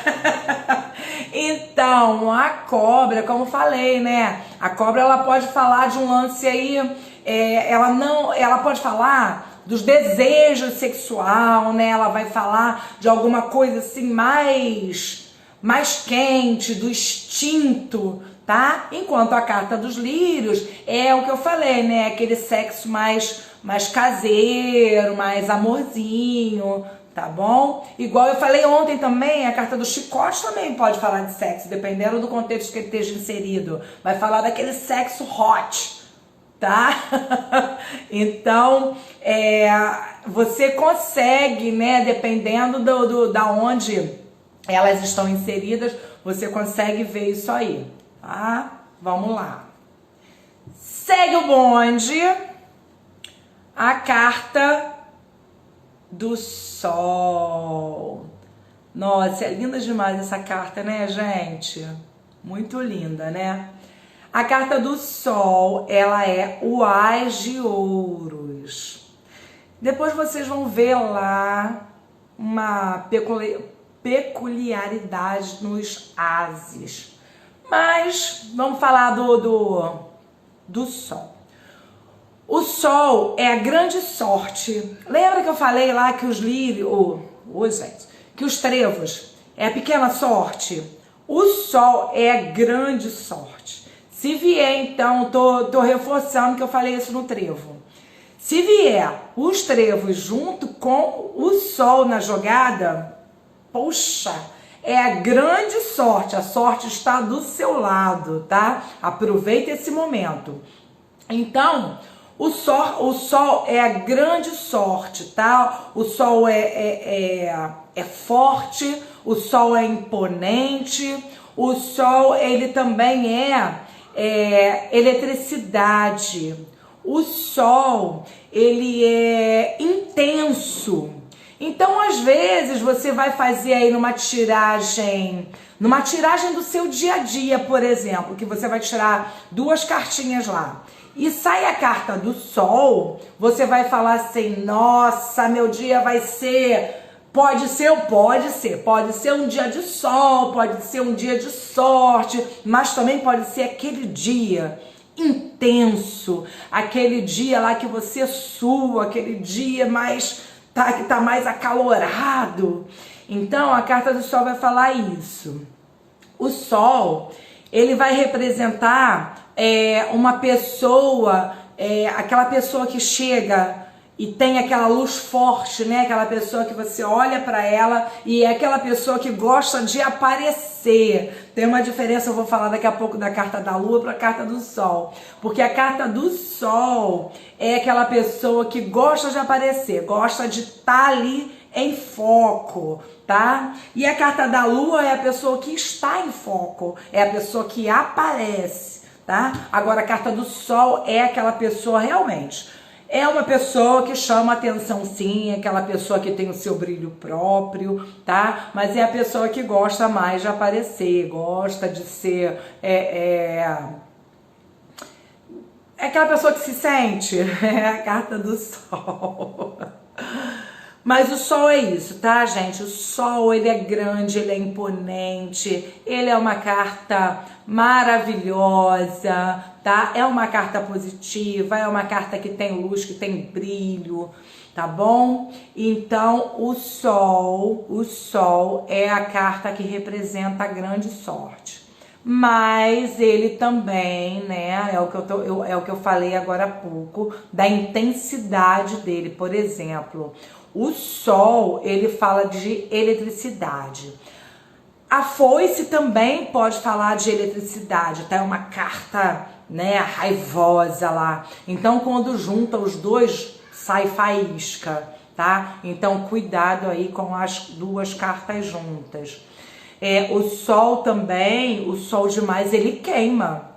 Então, a cobra, como falei, né? A cobra, ela pode falar de um lance aí, ela pode falar dos desejos sexual, né? Ela vai falar de alguma coisa assim mais quente, do instinto, tá? Enquanto a carta dos lírios é o que eu falei, né? Aquele sexo mais caseiro, mais amorzinho, tá bom? Igual eu falei ontem também, a carta do chicote também pode falar de sexo, dependendo do contexto que ele esteja inserido. Vai falar daquele sexo hot, tá? Então, você consegue, né? Dependendo da onde elas estão inseridas, você consegue ver isso aí, tá? Vamos lá. Segue o bonde. A carta do Sol. Nossa, é linda demais essa carta, né, gente? Muito linda, né? A carta do Sol, ela é o Ás de Ouros. Depois vocês vão ver lá uma peculiaridade nos ases. Mas vamos falar do Sol. O Sol é a grande sorte. Lembra que eu falei lá que os lírios, que os trevos é a pequena sorte? O Sol é a grande sorte. Se vier, então, tô reforçando que eu falei isso no trevo. Se vier os trevos junto com o Sol na jogada, poxa, é a grande sorte. A sorte está do seu lado, tá? Aproveita esse momento. Então, o sol é a grande sorte, tá? O Sol é forte, o Sol é imponente, o Sol, ele também é eletricidade. O Sol, ele é intenso. Então, às vezes, você vai fazer aí numa tiragem do seu dia a dia, por exemplo, que você vai tirar 2 cartinhas lá. E sai a carta do Sol, você vai falar assim, nossa, meu dia vai ser... Pode ser um dia de sol, pode ser um dia de sorte, mas também pode ser aquele dia intenso, aquele dia lá que você sua, aquele dia que tá mais acalorado. Então a carta do Sol vai falar isso. O Sol, ele vai representar uma pessoa, aquela pessoa que chega e tem aquela luz forte, né? Aquela pessoa que você olha para ela e é aquela pessoa que gosta de aparecer. Tem uma diferença, eu vou falar daqui a pouco da carta da Lua para a carta do Sol. Porque a carta do Sol é aquela pessoa que gosta de aparecer, gosta de estar ali em foco, tá? E a carta da Lua é a pessoa que está em foco, é a pessoa que aparece, tá? Agora a carta do Sol é aquela pessoa realmente... É uma pessoa que chama atenção, sim, aquela pessoa que tem o seu brilho próprio, tá? Mas é a pessoa que gosta mais de aparecer, gosta de ser... É aquela pessoa que se sente, é a carta do Sol. Mas o Sol é isso, tá, gente? O Sol, ele é grande, ele é imponente, ele é uma carta maravilhosa, tá? É uma carta positiva, é uma carta que tem luz, que tem brilho, tá bom? Então, o Sol é a carta que representa a grande sorte. Mas ele também, né, é o que eu falei agora há pouco, da intensidade dele. Por exemplo, o Sol, ele fala de eletricidade. A foice também pode falar de eletricidade, tá? É uma carta, né, raivosa lá. Então, quando junta os dois, sai faísca, tá? Então, cuidado aí com as duas cartas juntas. O Sol também, o Sol demais, ele queima,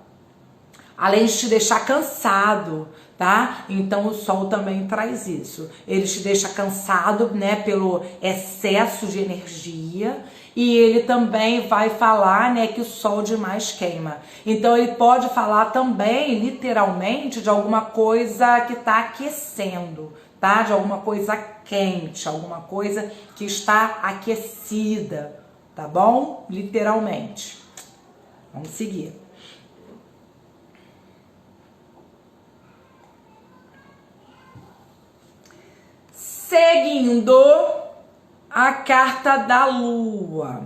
além de te deixar cansado, tá? Então o Sol também traz isso. Ele te deixa cansado, né, pelo excesso de energia, e ele também vai falar, né, que o Sol demais queima. Então ele pode falar também, literalmente, de alguma coisa que está aquecendo, tá? De alguma coisa quente, alguma coisa que está aquecida, tá bom? Literalmente. Vamos seguir. Seguindo, a carta da Lua.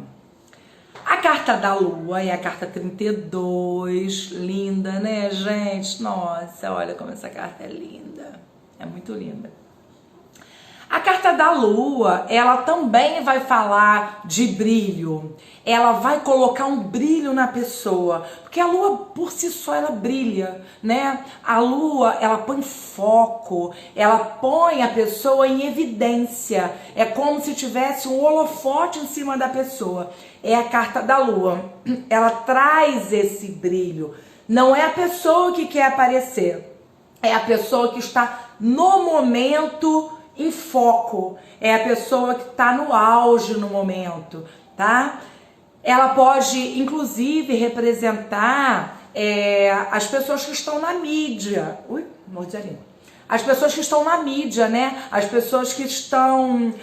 A carta da Lua é a carta 32, linda, né, gente? Nossa, olha como essa carta é linda. É muito linda. A carta da Lua, ela também vai falar de brilho. Ela vai colocar um brilho na pessoa, porque a Lua por si só ela brilha, né? A Lua, ela põe foco, ela põe a pessoa em evidência. É como se tivesse um holofote em cima da pessoa. É a carta da Lua. Ela traz esse brilho. Não é a pessoa que quer aparecer, é a pessoa que está no momento em foco, é a pessoa que está no auge no momento, tá? Ela pode, inclusive, representar as pessoas que estão na mídia. Ui, mordi a língua. As pessoas que estão na mídia, né? As pessoas que estão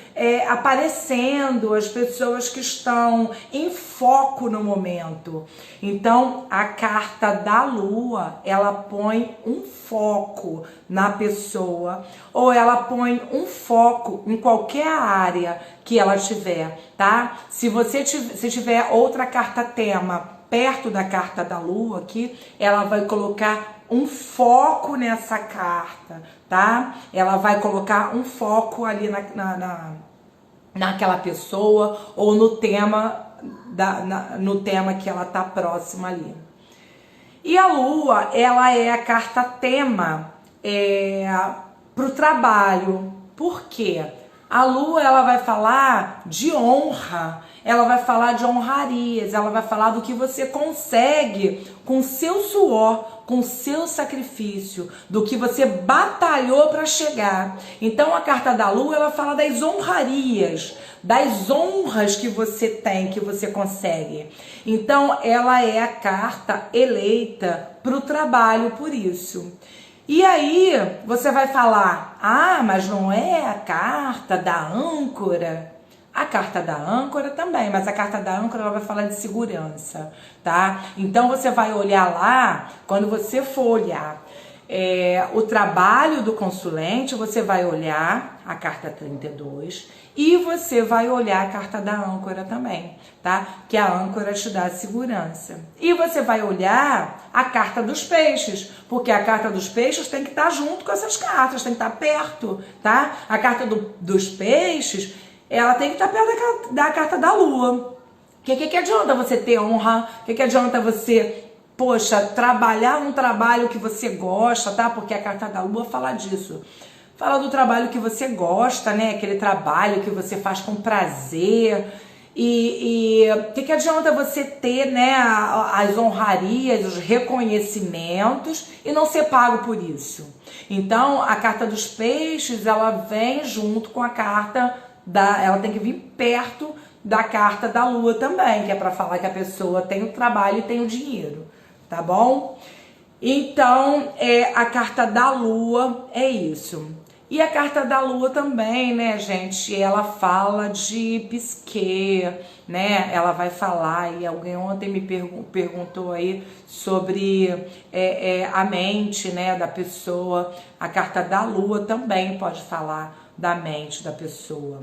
aparecendo, as pessoas que estão em foco no momento. Então, a carta da Lua, ela põe um foco na pessoa, ou ela põe um foco em qualquer área que ela tiver, tá? Se tiver outra carta tema perto da carta da Lua aqui, ela vai colocar um foco nessa carta, tá? Ela vai colocar um foco ali naquela pessoa ou no tema no tema que ela tá próxima ali. E a Lua, ela é a carta tema pro trabalho. Por quê? A Lua, ela vai falar de honra, ela vai falar de honrarias, ela vai falar do que você consegue com seu suor, com seu sacrifício, do que você batalhou para chegar. Então a carta da Lua, ela fala das honrarias, das honras que você tem, que você consegue. Então ela é a carta eleita para o trabalho por isso. E aí você vai falar, mas não é a carta da âncora? A carta da âncora também, mas a carta da âncora ela vai falar de segurança, tá? Então você vai olhar lá, quando você for olhar o trabalho do consulente, você vai olhar a carta 32 e você vai olhar a carta da âncora também, tá? Que a âncora te dá segurança. E você vai olhar a carta dos peixes, porque a carta dos peixes tem que estar junto com essas cartas, tem que estar perto, tá? A carta dos peixes, ela tem que estar perto da carta da Lua. Que adianta você ter honra? Que adianta você, poxa, trabalhar um trabalho que você gosta, tá? Porque a carta da Lua fala disso. Fala do trabalho que você gosta, né? Aquele trabalho que você faz com prazer. E que adianta você ter, né, as honrarias, os reconhecimentos e não ser pago por isso? Então, a carta dos peixes, ela vem junto com a carta ela tem que vir perto da carta da Lua também, que é para falar que a pessoa tem o trabalho e tem o dinheiro, tá bom? Então, a carta da Lua é isso. E a carta da Lua também, né, gente, ela fala de psique, né, ela vai falar, e alguém ontem me perguntou aí sobre a mente, né, da pessoa. A carta da Lua também pode falar da mente da pessoa.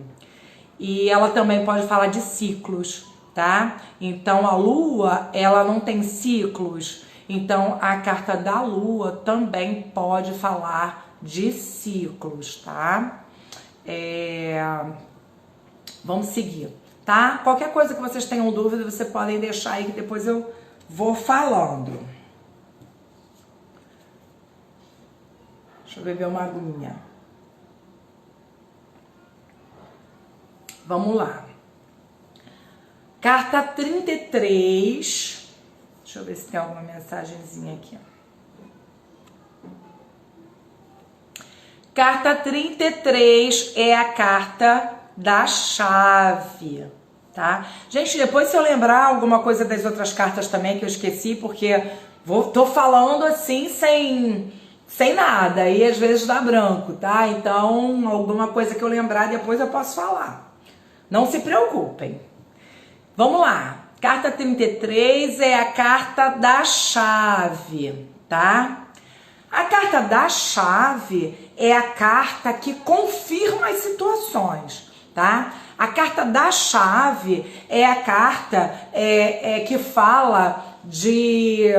E ela também pode falar de ciclos, tá? Então a lua, ela não tem ciclos, então a carta da lua também pode falar de ciclos, tá? Vamos seguir, tá? Qualquer coisa que vocês tenham dúvida, vocês podem deixar aí que depois eu vou falando. Deixa eu beber uma aguinha. Vamos lá. Carta 33. Deixa eu ver se tem alguma mensagenzinha aqui. Carta 33 é a carta da chave, tá? Gente, depois se eu lembrar alguma coisa das outras cartas também que eu esqueci, porque tô falando assim sem nada, e às vezes dá branco, tá? Então, alguma coisa que eu lembrar depois eu posso falar. Não se preocupem. Vamos lá. Carta 33 é a carta da chave, tá? A carta da chave é a carta que confirma as situações, tá? A carta da chave é a carta que fala de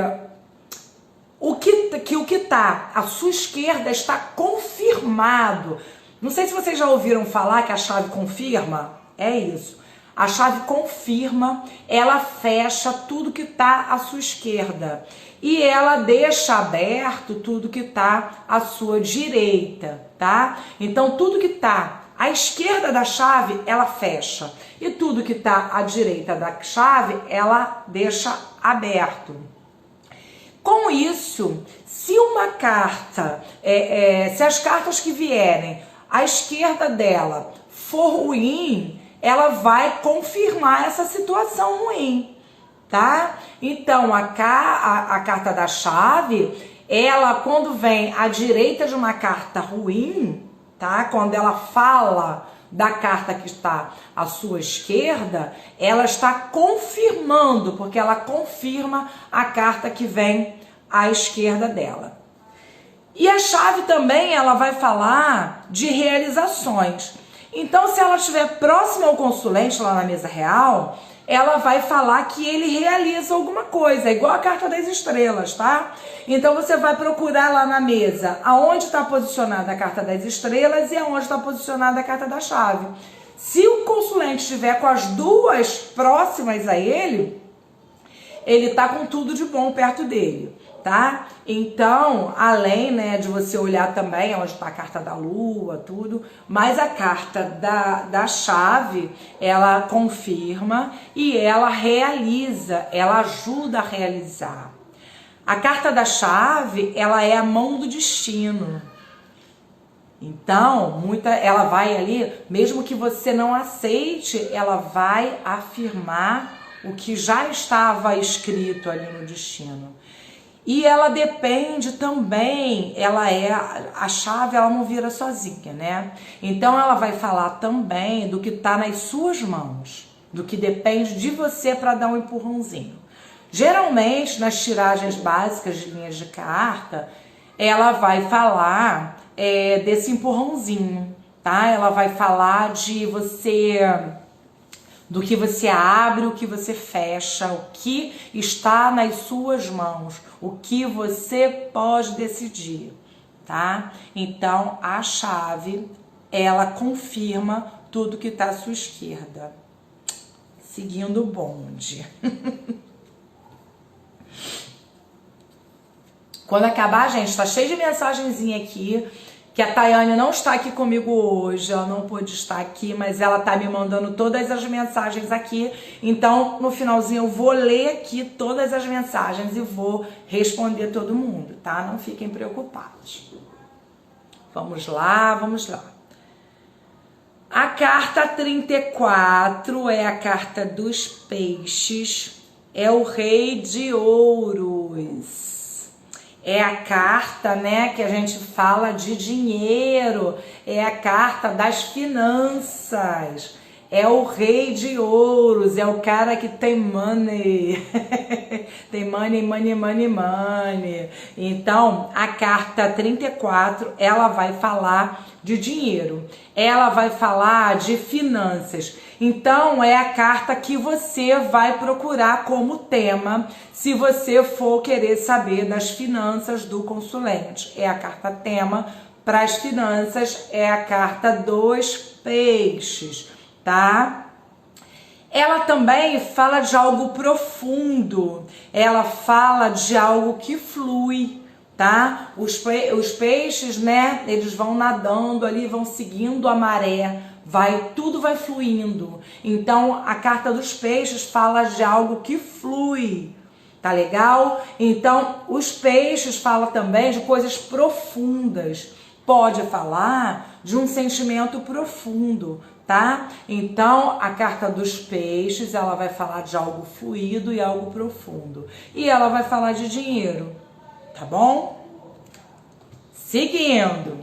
o que tá à sua esquerda está confirmado. Não sei se vocês já ouviram falar que a chave confirma. É isso. A chave confirma, ela fecha tudo que tá à sua esquerda e ela deixa aberto tudo que tá à sua direita, tá? Então tudo que tá à esquerda da chave, ela fecha, e tudo que tá à direita da chave, ela deixa aberto. Com isso, se uma carta, se as cartas que vierem à esquerda dela for ruim, ela vai confirmar essa situação ruim, tá? Então, a carta da chave, ela quando vem à direita de uma carta ruim, tá? Quando ela fala da carta que está à sua esquerda, ela está confirmando, porque ela confirma a carta que vem à esquerda dela. E a chave também, ela vai falar de realizações. Então, se ela estiver próxima ao consulente lá na mesa real, ela vai falar que ele realiza alguma coisa, igual a carta das estrelas, tá? Então, você vai procurar lá na mesa aonde está posicionada a carta das estrelas e aonde está posicionada a carta da chave. Se o consulente estiver com as duas próximas a ele tá com tudo de bom perto dele, tá? Então, além, né, de você olhar também onde está a carta da lua, tudo, mas a carta da chave, ela confirma e ela realiza, ela ajuda a realizar. A carta da chave, ela é a mão do destino. Então, ela vai ali, mesmo que você não aceite, ela vai afirmar o que já estava escrito ali no destino. E ela depende também, a chave, ela não vira sozinha, né? Então ela vai falar também do que está nas suas mãos, do que depende de você para dar um empurrãozinho. Geralmente, nas tiragens básicas de linhas de carta, ela vai falar desse empurrãozinho, tá? Ela vai falar do que você abre, o que você fecha, o que está nas suas mãos, o que você pode decidir, tá? Então, a chave, ela confirma tudo que está à sua esquerda. Seguindo o bonde. Quando acabar, gente, tá cheio de mensagenzinha aqui, que a Tayane não está aqui comigo hoje, ela não pôde estar aqui, mas ela tá me mandando todas as mensagens aqui, então no finalzinho eu vou ler aqui todas as mensagens e vou responder todo mundo, tá? Não fiquem preocupados. Vamos lá, vamos lá. A carta 34 é a carta dos peixes, é o Rei de Ouros. É a carta, né, que a gente fala de dinheiro, é a carta das finanças, é o rei de ouros, é o cara que tem money, tem money, money, money, money. Então, a carta 34, ela vai falar de dinheiro, ela vai falar de finanças. Então, é a carta que você vai procurar como tema se você for querer saber das finanças do consulente. É a carta tema para as finanças, é a carta dos peixes, tá? Ela também fala de algo profundo, ela fala de algo que flui, tá? Os peixes, né, eles vão nadando ali, vão seguindo a maré, tudo vai fluindo. Então, a carta dos peixes fala de algo que flui, tá legal? Então, os peixes falam também de coisas profundas, pode falar de um sentimento profundo, tá? Então, a carta dos peixes, ela vai falar de algo fluido e algo profundo. E ela vai falar de dinheiro, tá bom? Seguindo.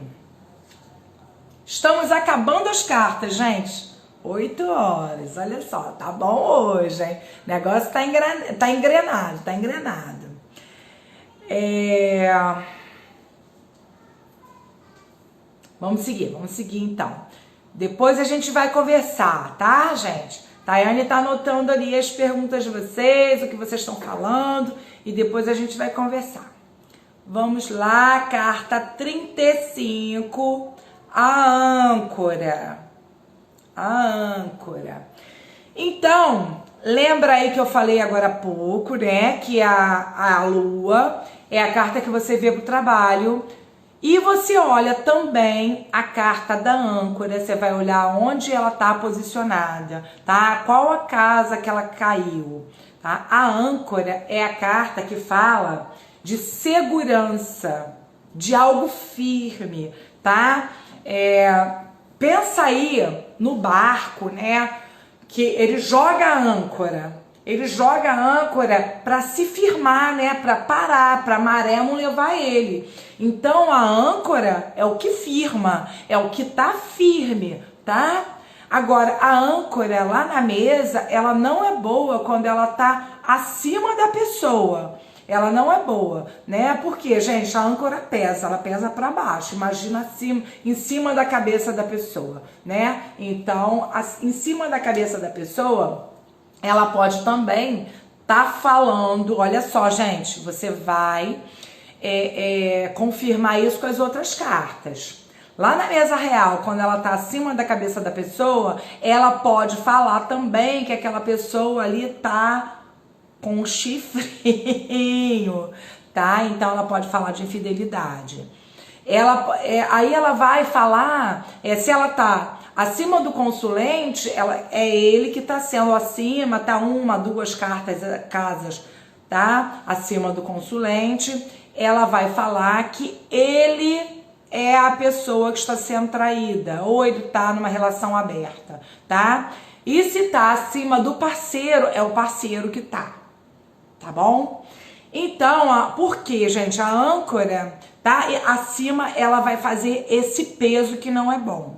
Estamos acabando as cartas, gente. 8 horas, olha só, tá bom hoje, hein? O negócio tá engrenado. Vamos seguir então. Depois a gente vai conversar, tá, gente? Tayane tá anotando ali as perguntas de vocês, o que vocês estão falando, e depois a gente vai conversar. Vamos lá, carta 35, a âncora. A âncora. Então, lembra aí que eu falei agora há pouco, né? Que a lua é a carta que você vê pro trabalho. E você olha também a carta da âncora, você vai olhar onde ela está posicionada, tá? Qual a casa que ela caiu, tá? A âncora é a carta que fala de segurança, de algo firme, tá? Pensa aí no barco, né? Que ele joga a âncora. Ele joga a âncora para se firmar, né? Para parar, para a maré não levar ele. Então a âncora é o que firma, é o que tá firme, tá? Agora a âncora lá na mesa, ela não é boa quando ela tá acima da pessoa. Ela não é boa, né? Porque, gente, a âncora pesa, ela pesa para baixo. Imagina assim, em cima da cabeça da pessoa, né? Então, em cima da cabeça da pessoa, ela pode também tá falando, olha só, gente, você vai confirmar isso com as outras cartas. Lá na mesa real, quando ela tá acima da cabeça da pessoa, ela pode falar também que aquela pessoa ali tá com um chifrinho, tá? Então ela pode falar de infidelidade. Aí ela vai falar, se ela tá acima do consulente, é ele que tá sendo acima, tá 1, 2 casas, tá? Acima do consulente, ela vai falar que ele é a pessoa que está sendo traída, ou ele tá numa relação aberta, tá? E se tá acima do parceiro, é o parceiro que tá bom? Então, por quê, gente? A âncora tá acima, ela vai fazer esse peso que não é bom.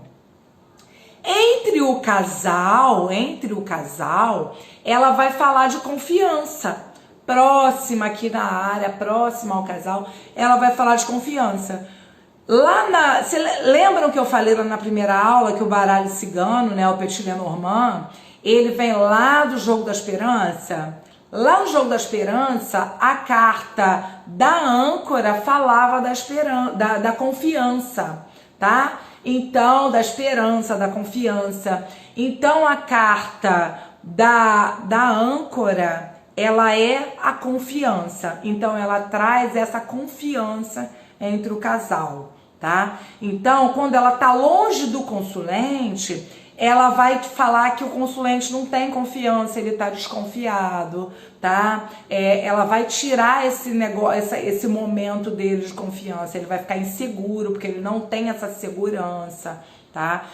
Entre o casal, ela vai falar de confiança. Próxima aqui na área, próxima ao casal, ela vai falar de confiança. Vocês lembram que eu falei lá na primeira aula que o baralho cigano, né, o Petit Lenormand, ele vem lá do jogo da esperança? Lá no jogo da esperança, a carta da âncora falava da confiança, tá? Então, da esperança, da confiança. Então, a carta da âncora, ela é a confiança. Então, ela traz essa confiança entre o casal, tá? Então, quando ela tá longe do consulente, ela vai falar que o consulente não tem confiança, ele tá desconfiado, tá? Ela vai tirar esse negócio, esse momento dele de confiança, ele vai ficar inseguro, porque ele não tem essa segurança, tá?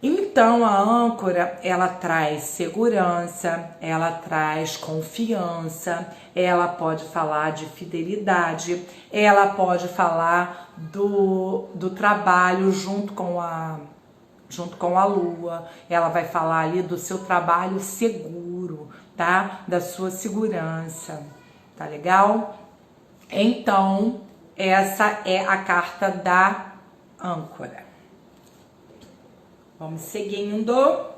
Então, a âncora, ela traz segurança, ela traz confiança, ela pode falar de fidelidade, ela pode falar do trabalho junto com junto com a lua. Ela vai falar ali do seu trabalho seguro, tá? Da sua segurança, tá legal? Então, essa é a carta da âncora. Vamos seguindo.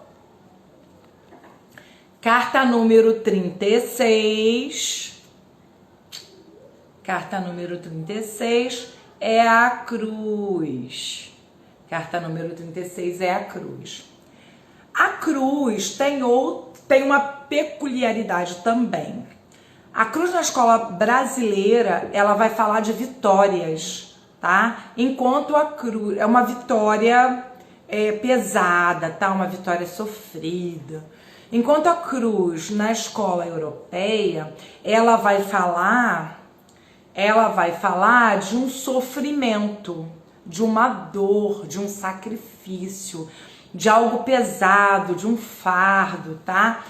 Carta número 36. Carta número 36 é a cruz. Carta número 36 é a cruz. A cruz tem uma peculiaridade também. A cruz na escola brasileira, ela vai falar de vitórias, tá? Enquanto a cruz é uma vitória pesada, tá? Uma vitória sofrida. Enquanto a cruz na escola europeia, ela vai falar de um sofrimento, de uma dor, de um sacrifício, de algo pesado, de um fardo, tá?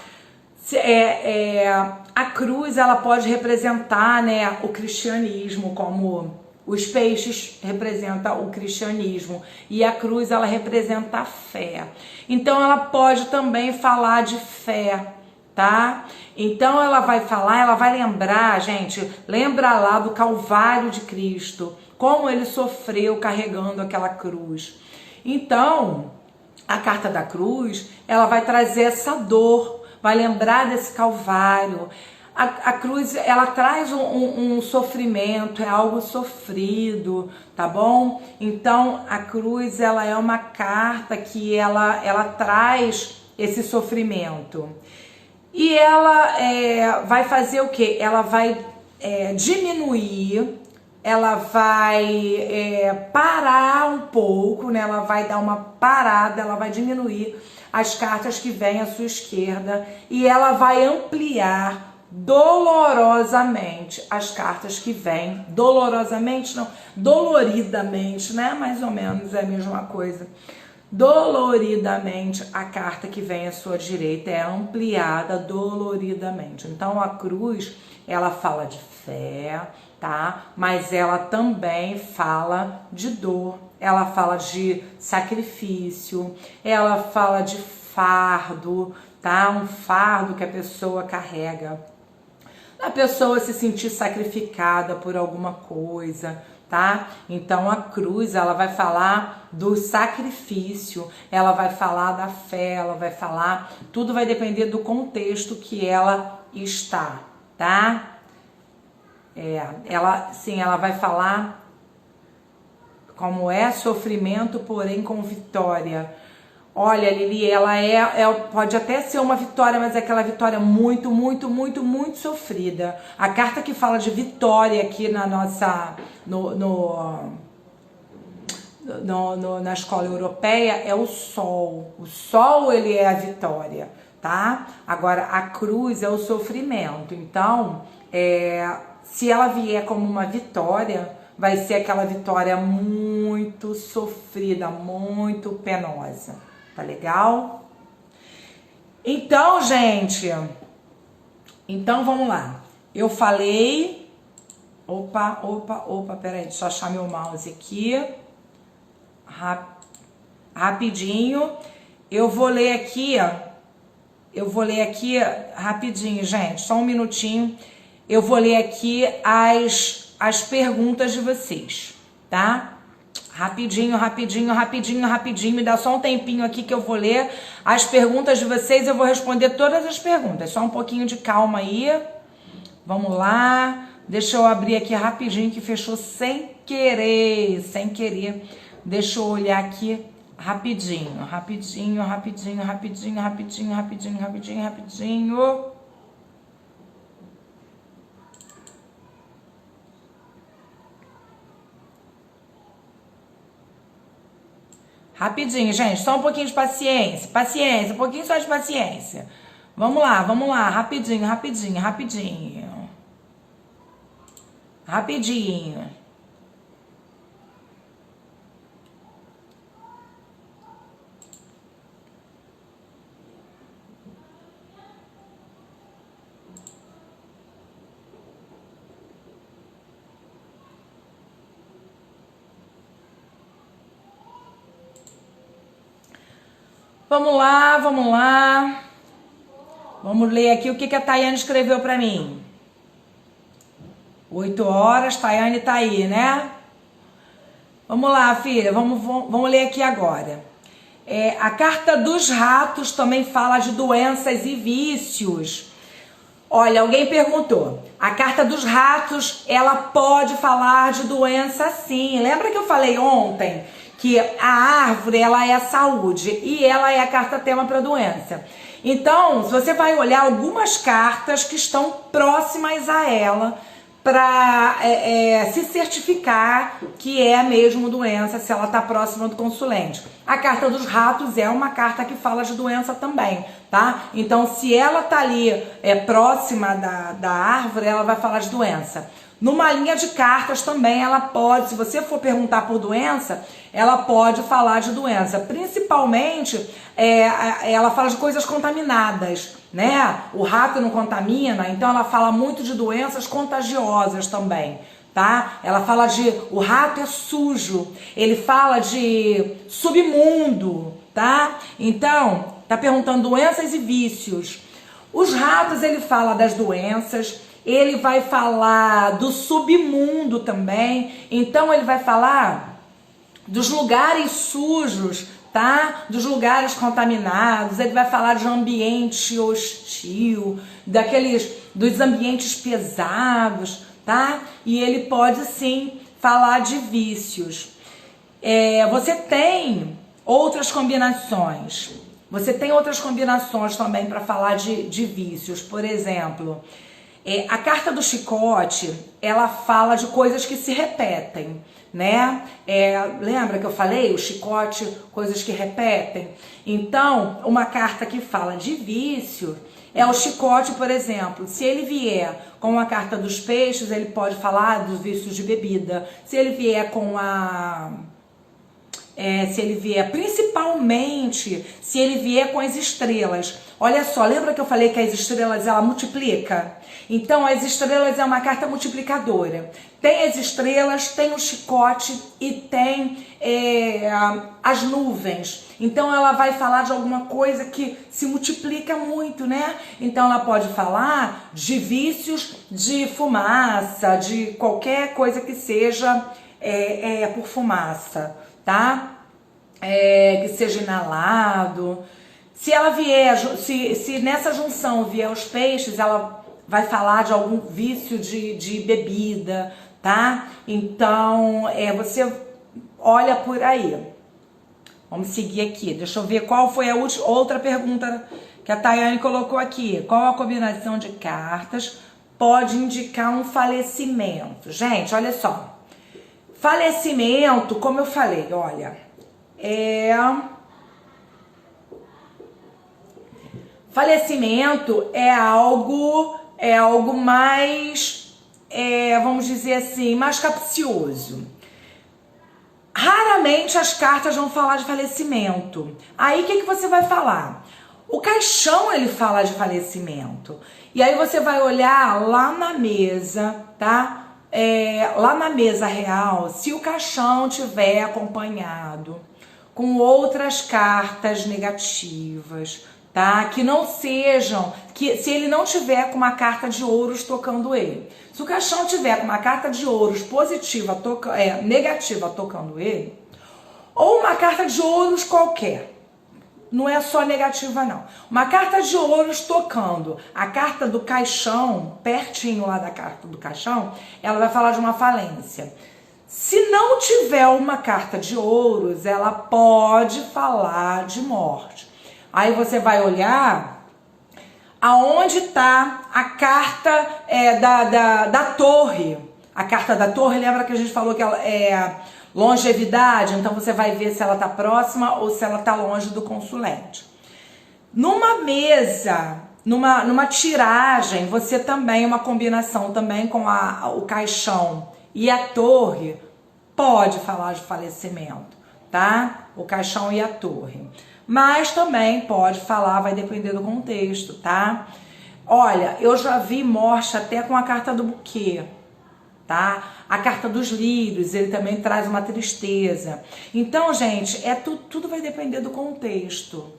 A cruz, ela pode representar, né, o cristianismo, como os peixes representam o cristianismo, e a cruz, ela representa a fé. Então ela pode também falar de fé, tá? Então ela vai lembrar, gente, lembra lá do Calvário de Cristo, como ele sofreu carregando aquela cruz. Então, a carta da cruz, ela vai trazer essa dor, vai lembrar desse Calvário. A cruz, ela traz um sofrimento, é algo sofrido, tá bom? Então, a cruz, ela é uma carta que ela traz esse sofrimento. E ela vai fazer o quê? Ela vai diminuir, ela vai parar um pouco, né? Ela vai dar uma parada, ela vai diminuir as cartas que vêm à sua esquerda e ela vai ampliar dolorosamente as cartas que vêm, dolorosamente não, doloridamente, né? Mais ou menos é a mesma coisa. Doloridamente, a carta que vem à sua direita é ampliada doloridamente. Então a cruz, ela fala de fé, tá? Mas ela também fala de dor, ela fala de sacrifício, ela fala de fardo, tá? Um fardo que a pessoa carrega. A pessoa se sentir sacrificada por alguma coisa, tá? Então a cruz, ela vai falar do sacrifício, ela vai falar da fé, ela vai falar, tudo vai depender do contexto que ela está, tá? Ela vai falar como é sofrimento, porém com vitória. Olha, Lili, ela pode até ser uma vitória, mas é aquela vitória muito, muito, muito, muito sofrida. A carta que fala de vitória aqui na nossa, na escola europeia é o sol. O sol, ele é a vitória, tá? Agora, a cruz é o sofrimento. Então, se ela vier como uma vitória, vai ser aquela vitória muito sofrida, muito penosa. Tá legal? Então, gente, então vamos lá. Eu falei... Opa, peraí, deixa eu achar meu mouse aqui. Rapidinho. Eu vou ler aqui rapidinho, gente, só um minutinho. Eu vou ler aqui as perguntas de vocês, tá? Rapidinho, me dá só um tempinho aqui que eu vou ler as perguntas de vocês, eu vou responder todas as perguntas, só um pouquinho de calma aí, vamos lá, deixa eu abrir aqui rapidinho que fechou sem querer, deixa eu olhar aqui rapidinho. Rapidinho, gente, só um pouquinho de paciência, um pouquinho só de paciência. Vamos lá, rapidinho. Vamos lá, vamos lá. Vamos ler aqui o que a Tayane escreveu para mim. 8 horas, Tayane tá aí, né? Vamos lá, filha, vamos ler aqui agora. A carta dos ratos também fala de doenças e vícios. Olha, alguém perguntou. A carta dos ratos, ela pode falar de doença sim. Lembra que eu falei ontem que a árvore, ela é a saúde e ela é a carta tema para doença. Então, você vai olhar algumas cartas que estão próximas a ela para se certificar que é mesmo doença, se ela está próxima do consulente. A carta dos ratos é uma carta que fala de doença também, tá? Então, se ela tá ali próxima da árvore, ela vai falar de doença. Numa linha de cartas também ela pode, se você for perguntar por doença, ela pode falar de doença. Principalmente, ela fala de coisas contaminadas, né? O rato não contamina, então ela fala muito de doenças contagiosas também, tá? Ela fala o rato é sujo, ele fala de submundo, tá? Então, tá perguntando doenças e vícios. Os ratos, ele fala das doenças, ele vai falar do submundo também, então ele vai falar dos lugares sujos, tá? Dos lugares contaminados, ele vai falar de ambiente hostil, dos ambientes pesados, tá? E ele pode sim falar de vícios. Você tem outras combinações. Você tem outras combinações também para falar de vícios. Por exemplo, a carta do chicote, ela fala de coisas que se repetem, né? Lembra que eu falei? O chicote, coisas que repetem. Então, uma carta que fala de vício é o chicote, por exemplo. Se ele vier com a carta dos peixes, ele pode falar dos vícios de bebida. Se ele vier com principalmente, se ele vier com as estrelas. Olha só, lembra que eu falei que as estrelas, ela multiplica? Então, as estrelas é uma carta multiplicadora. Tem as estrelas, tem o chicote e tem as nuvens. Então, ela vai falar de alguma coisa que se multiplica muito, né? Então, ela pode falar de vícios de fumaça, de qualquer coisa que seja por fumaça, tá? Que seja inalado. Se ela vier, se nessa junção vier os peixes, ela vai falar de algum vício de bebida, tá? Então, você olha por aí. Vamos seguir aqui. Deixa eu ver qual foi a outra pergunta que a Tayane colocou aqui. Qual a combinação de cartas pode indicar um falecimento? Gente, olha só. Falecimento, como eu falei, olha, falecimento é algo mais, vamos dizer assim, mais capcioso. Raramente as cartas vão falar de falecimento. Aí o que você vai falar? O caixão, ele fala de falecimento. E aí você vai olhar lá na mesa, tá? Lá na mesa real, se o caixão tiver acompanhado com outras cartas negativas, tá? Que não sejam, se ele não tiver com uma carta de ouros tocando ele. Se o caixão tiver com uma carta de ouros positiva, negativa tocando ele, ou uma carta de ouros qualquer, não é só negativa não, uma carta de ouros tocando a carta do caixão, pertinho lá da carta do caixão, ela vai falar de uma falência. Se não tiver uma carta de ouros, ela pode falar de morte. Aí você vai olhar aonde está a carta da torre. A carta da torre, lembra que a gente falou que ela é longevidade? Então você vai ver se ela está próxima ou se ela está longe do consulente. Numa mesa, numa tiragem, você também, uma combinação também com o caixão e a torre, pode falar de falecimento, tá? O caixão e a torre. Mas também pode falar, vai depender do contexto, tá? Olha, eu já vi morte até com a carta do buquê, tá? A carta dos lírios, ele também traz uma tristeza. Então, gente, tudo vai depender do contexto,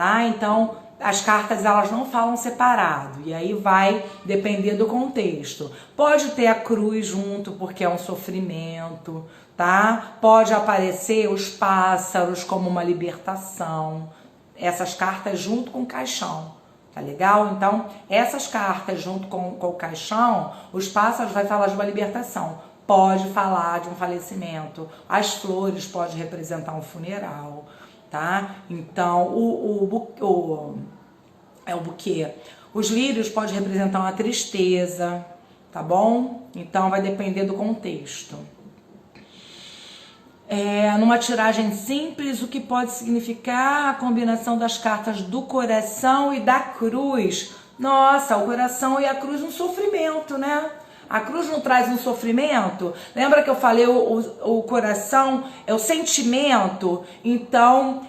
tá? Então, as cartas elas não falam separado, e aí vai depender do contexto. Pode ter a cruz junto, porque é um sofrimento, tá? Pode aparecer os pássaros como uma libertação. Essas cartas junto com o caixão, tá legal? Então, essas cartas junto com o caixão, os pássaros vai falar de uma libertação. Pode falar de um falecimento. As flores pode representar um funeral, tá? Então, o buquê. Os lírios pode representar uma tristeza, tá bom? Então, vai depender do contexto. Numa tiragem simples, o que pode significar a combinação das cartas do coração e da cruz? Nossa, o coração e a cruz um sofrimento, né? A cruz não traz um sofrimento? Lembra que eu falei o coração é o sentimento? Então,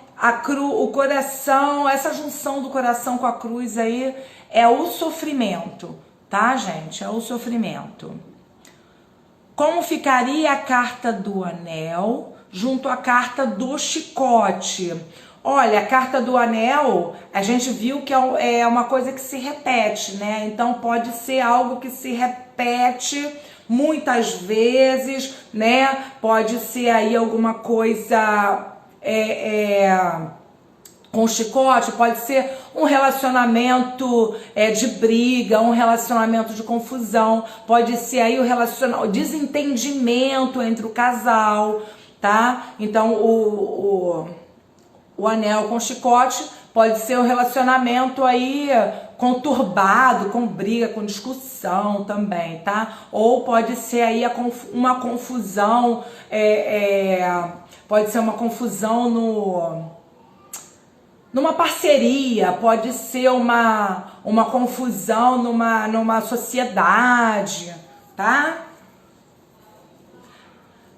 o coração, essa junção do coração com a cruz aí é o sofrimento, tá, gente? É o sofrimento. Como ficaria a carta do anel junto à carta do chicote? Olha, a carta do anel, a gente viu que é uma coisa que se repete, né? Então pode ser algo que se repete muitas vezes, né? Pode ser aí alguma coisa com chicote, pode ser um relacionamento de briga, um relacionamento de confusão, pode ser aí o desentendimento entre o casal, tá? Então o anel com chicote pode ser um relacionamento aí conturbado, com briga, com discussão também, tá? Ou pode ser aí uma confusão, pode ser uma confusão numa parceria, pode ser uma confusão numa sociedade, tá?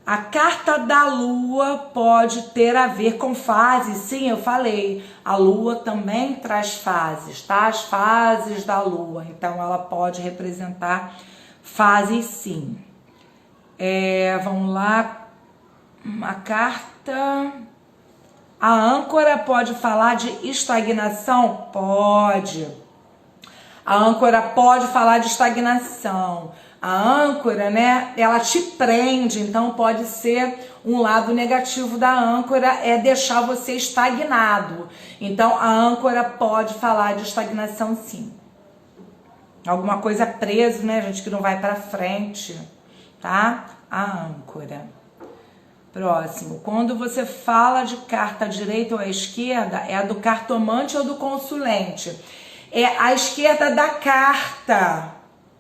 A carta da lua pode ter a ver com fases, sim, eu falei. A lua também traz fases, tá? As fases da lua, então ela pode representar fases, sim. Vamos lá, uma carta... A âncora pode falar de estagnação? Pode. A âncora pode falar de estagnação. A âncora, né, ela te prende, então pode ser um lado negativo da âncora, é deixar você estagnado. Então a âncora pode falar de estagnação, sim. Alguma coisa presa, né, gente, que não vai pra frente, tá? A âncora. Próximo, quando você fala de carta à direita ou à esquerda, é a do cartomante ou do consulente? É a esquerda da carta,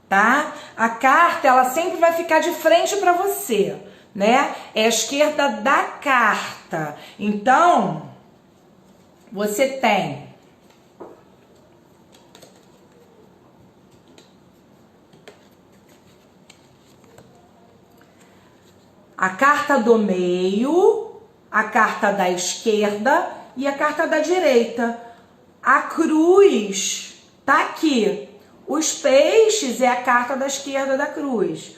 tá? A carta, ela sempre vai ficar de frente para você, né? É a esquerda da carta. Então, você tem a carta do meio, a carta da esquerda e a carta da direita. A cruz tá aqui. Os peixes é a carta da esquerda da cruz.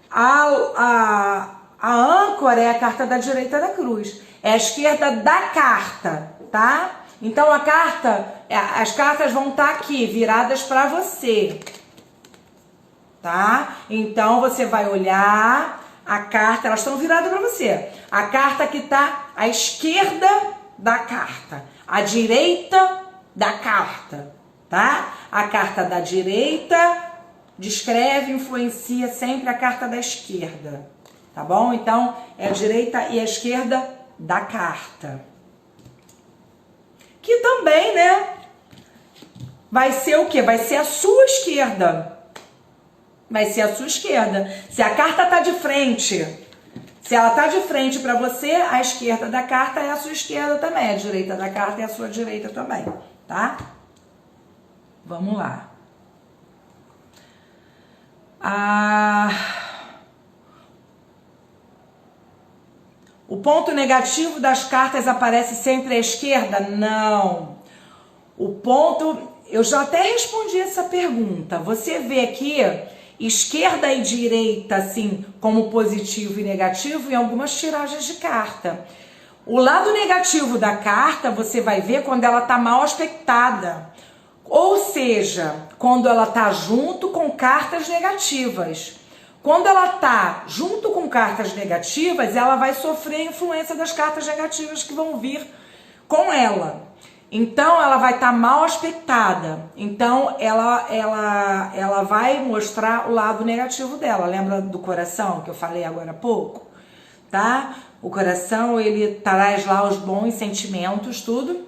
A âncora é a carta da direita da cruz. É a esquerda da carta, tá? Então a carta, as cartas vão estar aqui, viradas para você, tá? Então você vai olhar a carta, elas estão viradas para você. A carta que tá à esquerda da carta, à direita da carta, tá? A carta da direita descreve, influencia sempre a carta da esquerda, tá bom? Então, é a direita e a esquerda da carta. Que também, né? Vai ser o quê? Vai ser a sua esquerda. Vai ser a sua esquerda. Se a carta tá de frente, se ela tá de frente para você, a esquerda da carta é a sua esquerda também. A direita da carta é a sua direita também, tá? Vamos lá. O ponto negativo das cartas aparece sempre à esquerda? Não. O ponto... Eu já até respondi essa pergunta. Você vê aqui... esquerda e direita, assim, como positivo e negativo em algumas tiragens de carta. O lado negativo da carta você vai ver quando ela tá mal aspectada. Ou seja, quando ela tá junto com cartas negativas. Quando ela tá junto com cartas negativas, ela vai sofrer a influência das cartas negativas que vão vir com ela. Então, ela vai estar mal aspectada. Então, ela vai mostrar o lado negativo dela. Lembra do coração que eu falei agora há pouco? Tá? O coração, ele traz lá os bons sentimentos, tudo.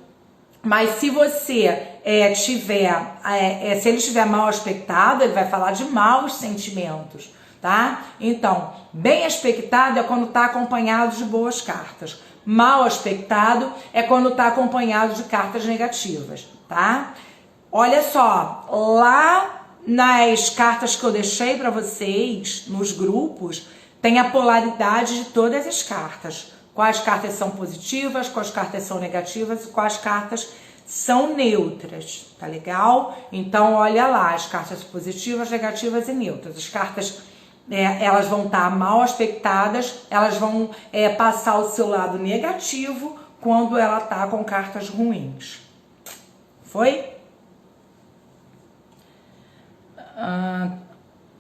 Mas se você se ele estiver mal aspectado, ele vai falar de maus sentimentos, tá? Então, bem aspectado é quando está acompanhado de boas cartas. Mal aspectado é quando está acompanhado de cartas negativas, tá? Olha só, lá nas cartas que eu deixei para vocês, nos grupos, tem a polaridade de todas as cartas. Quais cartas são positivas, quais cartas são negativas e quais cartas são neutras, tá legal? Então, olha lá, as cartas positivas, negativas e neutras. As cartas, elas vão estar mal aspectadas, elas vão passar o seu lado negativo quando ela tá com cartas ruins. Foi?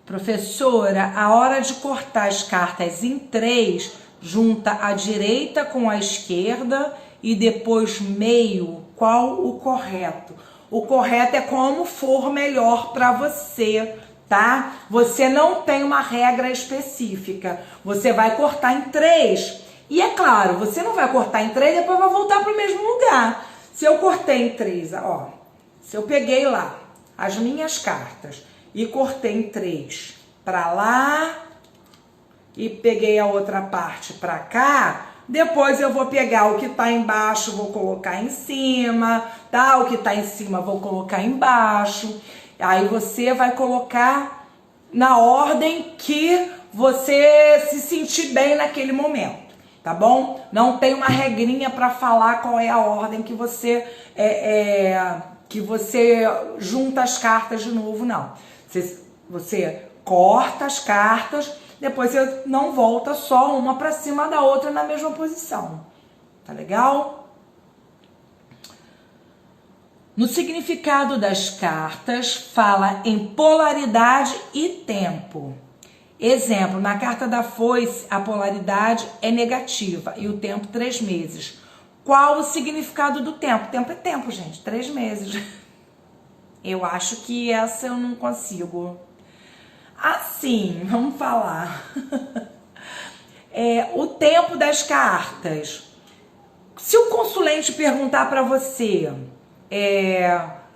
Professora, a hora de cortar as cartas em 3, junta a direita com a esquerda e depois meio, qual o correto? O correto é como for melhor para você, tá? Você não tem uma regra específica. Você vai cortar em 3. E é claro, você não vai cortar em 3 e depois vai voltar para o mesmo lugar. Se eu cortei em 3, ó, se eu peguei lá as minhas cartas e cortei em 3 para lá e peguei a outra parte para cá, depois eu vou pegar o que tá embaixo, vou colocar em cima, tá? O que tá em cima vou colocar embaixo. Aí você vai colocar na ordem que você se sentir bem naquele momento, tá bom? Não tem uma regrinha para falar qual é a ordem que você junta as cartas de novo, não. Você corta as cartas, depois você não volta só uma para cima da outra na mesma posição. Tá legal? No significado das cartas, fala em polaridade e tempo. Exemplo, na carta da foice, a polaridade é negativa e o tempo 3 meses. Qual o significado do tempo? Tempo é tempo, gente, 3 meses. Eu acho que essa eu não consigo. Assim, vamos falar. O tempo das cartas. Se o consulente perguntar para você,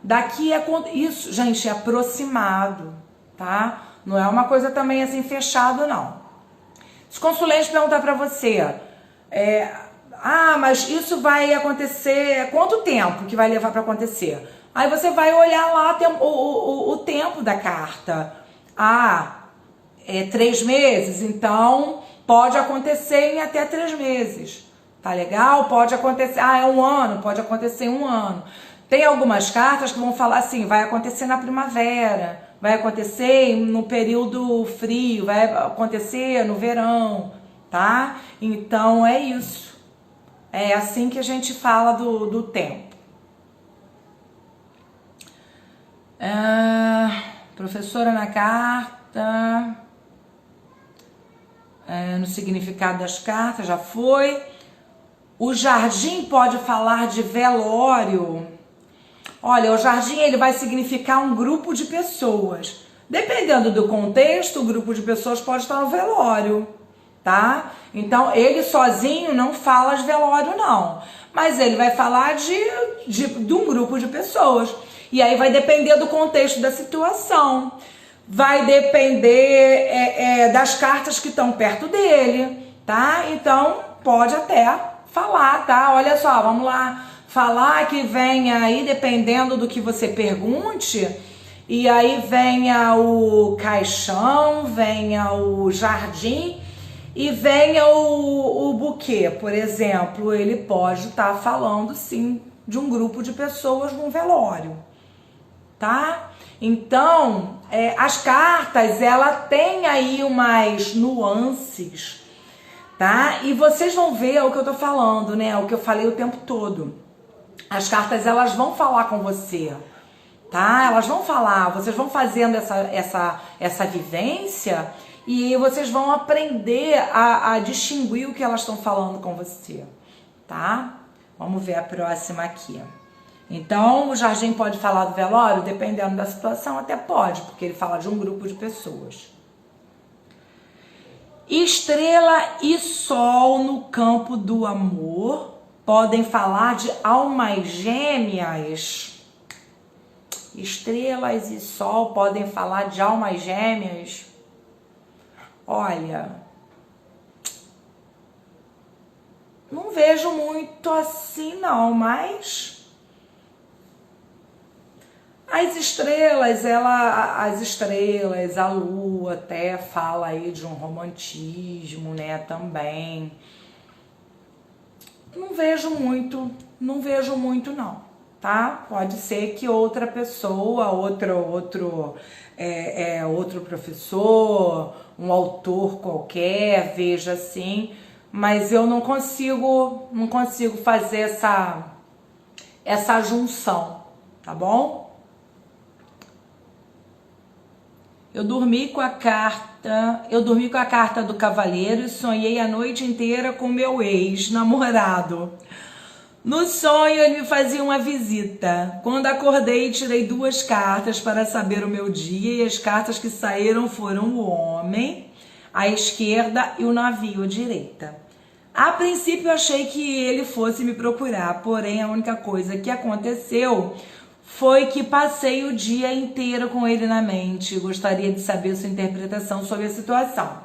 daqui é quanto... Isso, gente, é aproximado, tá? Não é uma coisa também assim fechado, não. Se o consulente perguntar para você, mas isso vai acontecer, quanto tempo que vai levar para acontecer? Aí você vai olhar lá o tempo da carta. 3 meses, então pode acontecer em até 3 meses, tá legal? Pode acontecer, é 1 ano, pode acontecer em 1 ano. Tem algumas cartas que vão falar assim, vai acontecer na primavera, vai acontecer no período frio, vai acontecer no verão, tá? Então é isso. É assim que a gente fala do tempo. Professora, na carta, no significado das cartas, já foi. O jardim pode falar de velório. Olha, o jardim ele vai significar um grupo de pessoas. Dependendo do contexto, o grupo de pessoas pode estar no velório, tá? Então, ele sozinho não fala de velório, não. Mas ele vai falar de um grupo de pessoas. E aí vai depender do contexto da situação. Vai depender das cartas que estão perto dele, tá? Então, pode até falar, tá? Olha só, vamos lá. Falar que venha aí, dependendo do que você pergunte, e aí venha o caixão, venha o jardim e venha o buquê, por exemplo. Ele pode estar falando, sim, de um grupo de pessoas num velório, tá? Então, as cartas, ela tem aí umas nuances, tá? E vocês vão ver o que eu tô falando, né? O que eu falei o tempo todo. As cartas, elas vão falar com você, tá? Elas vão falar, vocês vão fazendo essa vivência e vocês vão aprender a distinguir o que elas estão falando com você, tá? Vamos ver a próxima aqui. Então, o Jardim pode falar do velório? Dependendo da situação, até pode, porque ele fala de um grupo de pessoas. Estrela e Sol no campo do amor podem falar de almas gêmeas. Estrelas e Sol podem falar de almas gêmeas. Olha, não vejo muito assim não, mas as estrelas, a lua até fala aí de um romantismo, né, também. Não vejo muito não, tá? Pode ser que outra pessoa, outro professor, um autor qualquer veja assim, mas eu não consigo fazer essa junção, tá bom? Eu dormi com a carta do cavaleiro e sonhei a noite inteira com meu ex-namorado. No sonho ele me fazia uma visita. Quando acordei, tirei 2 cartas para saber o meu dia e as cartas que saíram foram o homem à esquerda e o navio à direita. A princípio eu achei que ele fosse me procurar, porém a única coisa que aconteceu foi que passei o dia inteiro com ele na mente. Gostaria de saber sua interpretação sobre a situação.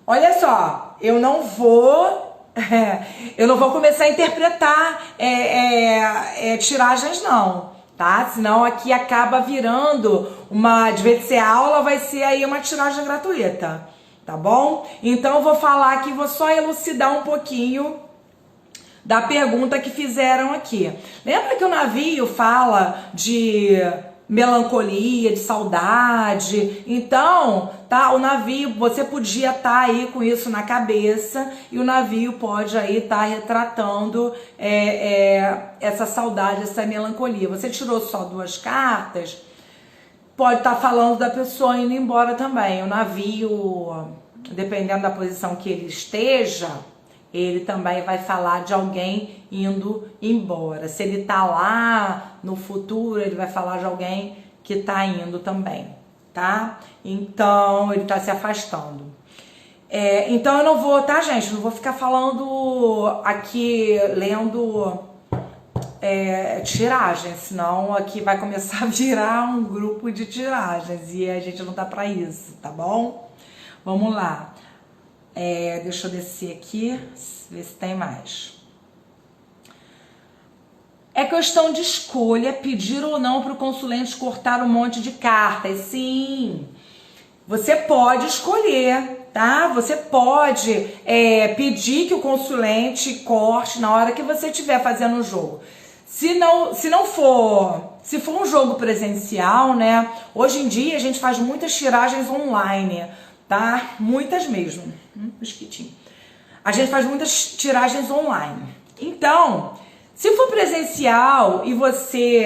Olha só, eu não vou começar a interpretar tiragens não, tá? Senão aqui acaba virando de vez de ser aula, vai ser aí uma tiragem gratuita, tá bom? Então eu vou falar aqui, vou só elucidar um pouquinho da pergunta que fizeram aqui. Lembra que o navio fala de melancolia, de saudade? Então, tá, o navio, você podia estar aí com isso na cabeça e o navio pode aí estar retratando essa saudade, essa melancolia. Você tirou só 2 cartas, pode estar falando da pessoa indo embora também. O navio, dependendo da posição que ele esteja, ele também vai falar de alguém indo embora. Se ele tá lá no futuro, ele vai falar de alguém que tá indo também, tá? Então, ele tá se afastando. Então, eu não vou, tá, gente? Não vou ficar falando aqui, lendo tiragens, senão aqui vai começar a virar um grupo de tiragens e a gente não tá pra isso, tá bom? Vamos lá. Deixa eu descer aqui, ver se tem mais. É questão de escolha pedir ou não para o consulente cortar um monte de cartas. Sim, você pode escolher, tá? Você pode pedir que o consulente corte na hora que você estiver fazendo o jogo. Se for um jogo presencial, né? Hoje em dia a gente faz muitas tiragens online, tá? Muitas mesmo. Mosquitinho. A gente faz muitas tiragens online. Então, se for presencial e você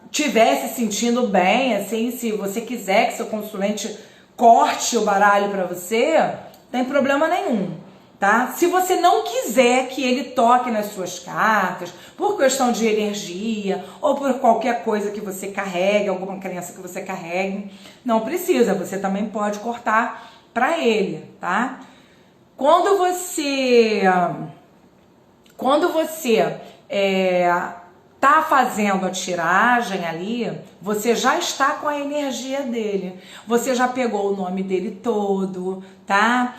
estiver se sentindo bem, assim, se você quiser que seu consulente corte o baralho para você, não tem problema nenhum, tá? Se você não quiser que ele toque nas suas cartas, por questão de energia ou por qualquer coisa que você carregue, alguma crença que você carregue, não precisa, você também pode cortar para ele, tá? Quando você tá fazendo a tiragem ali, você já está com a energia dele, você já pegou o nome dele todo, tá?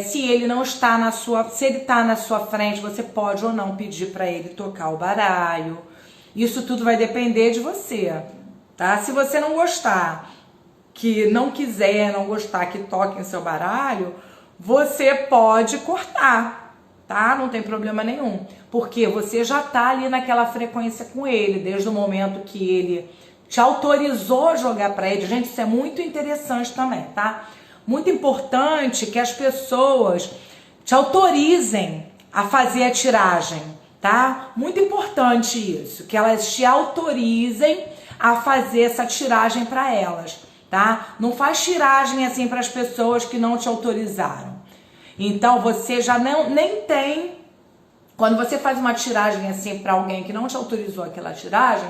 Se ele não está se ele tá na sua frente, você pode ou não pedir para ele tocar o baralho. Isso tudo vai depender de você, tá? Se você não gostar, não gostar que toque em seu baralho, você pode cortar, tá? Não tem problema nenhum, porque você já tá ali naquela frequência com ele, desde o momento que ele te autorizou a jogar para ele. Gente, isso é muito interessante também, tá? Muito importante que as pessoas te autorizem a fazer a tiragem, tá? Muito importante isso, que elas te autorizem a fazer essa tiragem para elas, tá? Não faz tiragem assim para as pessoas que não te autorizaram. Então você já nem tem, quando você faz uma tiragem assim para alguém que não te autorizou aquela tiragem,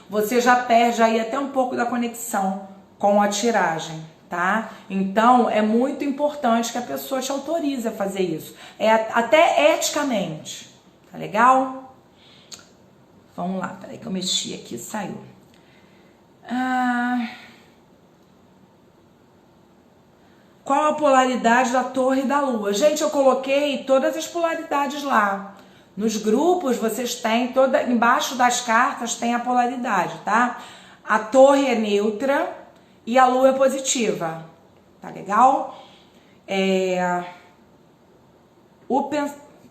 você já perde aí até um pouco da conexão com a tiragem, tá? Então é muito importante que a pessoa te autorize a fazer isso, até eticamente, tá legal? Vamos lá, peraí que eu mexi aqui, saiu. Qual a polaridade da Torre e da Lua? Gente, eu coloquei todas as polaridades lá. Nos grupos vocês têm embaixo das cartas tem a polaridade, tá? A Torre é neutra e a Lua é positiva. Tá legal?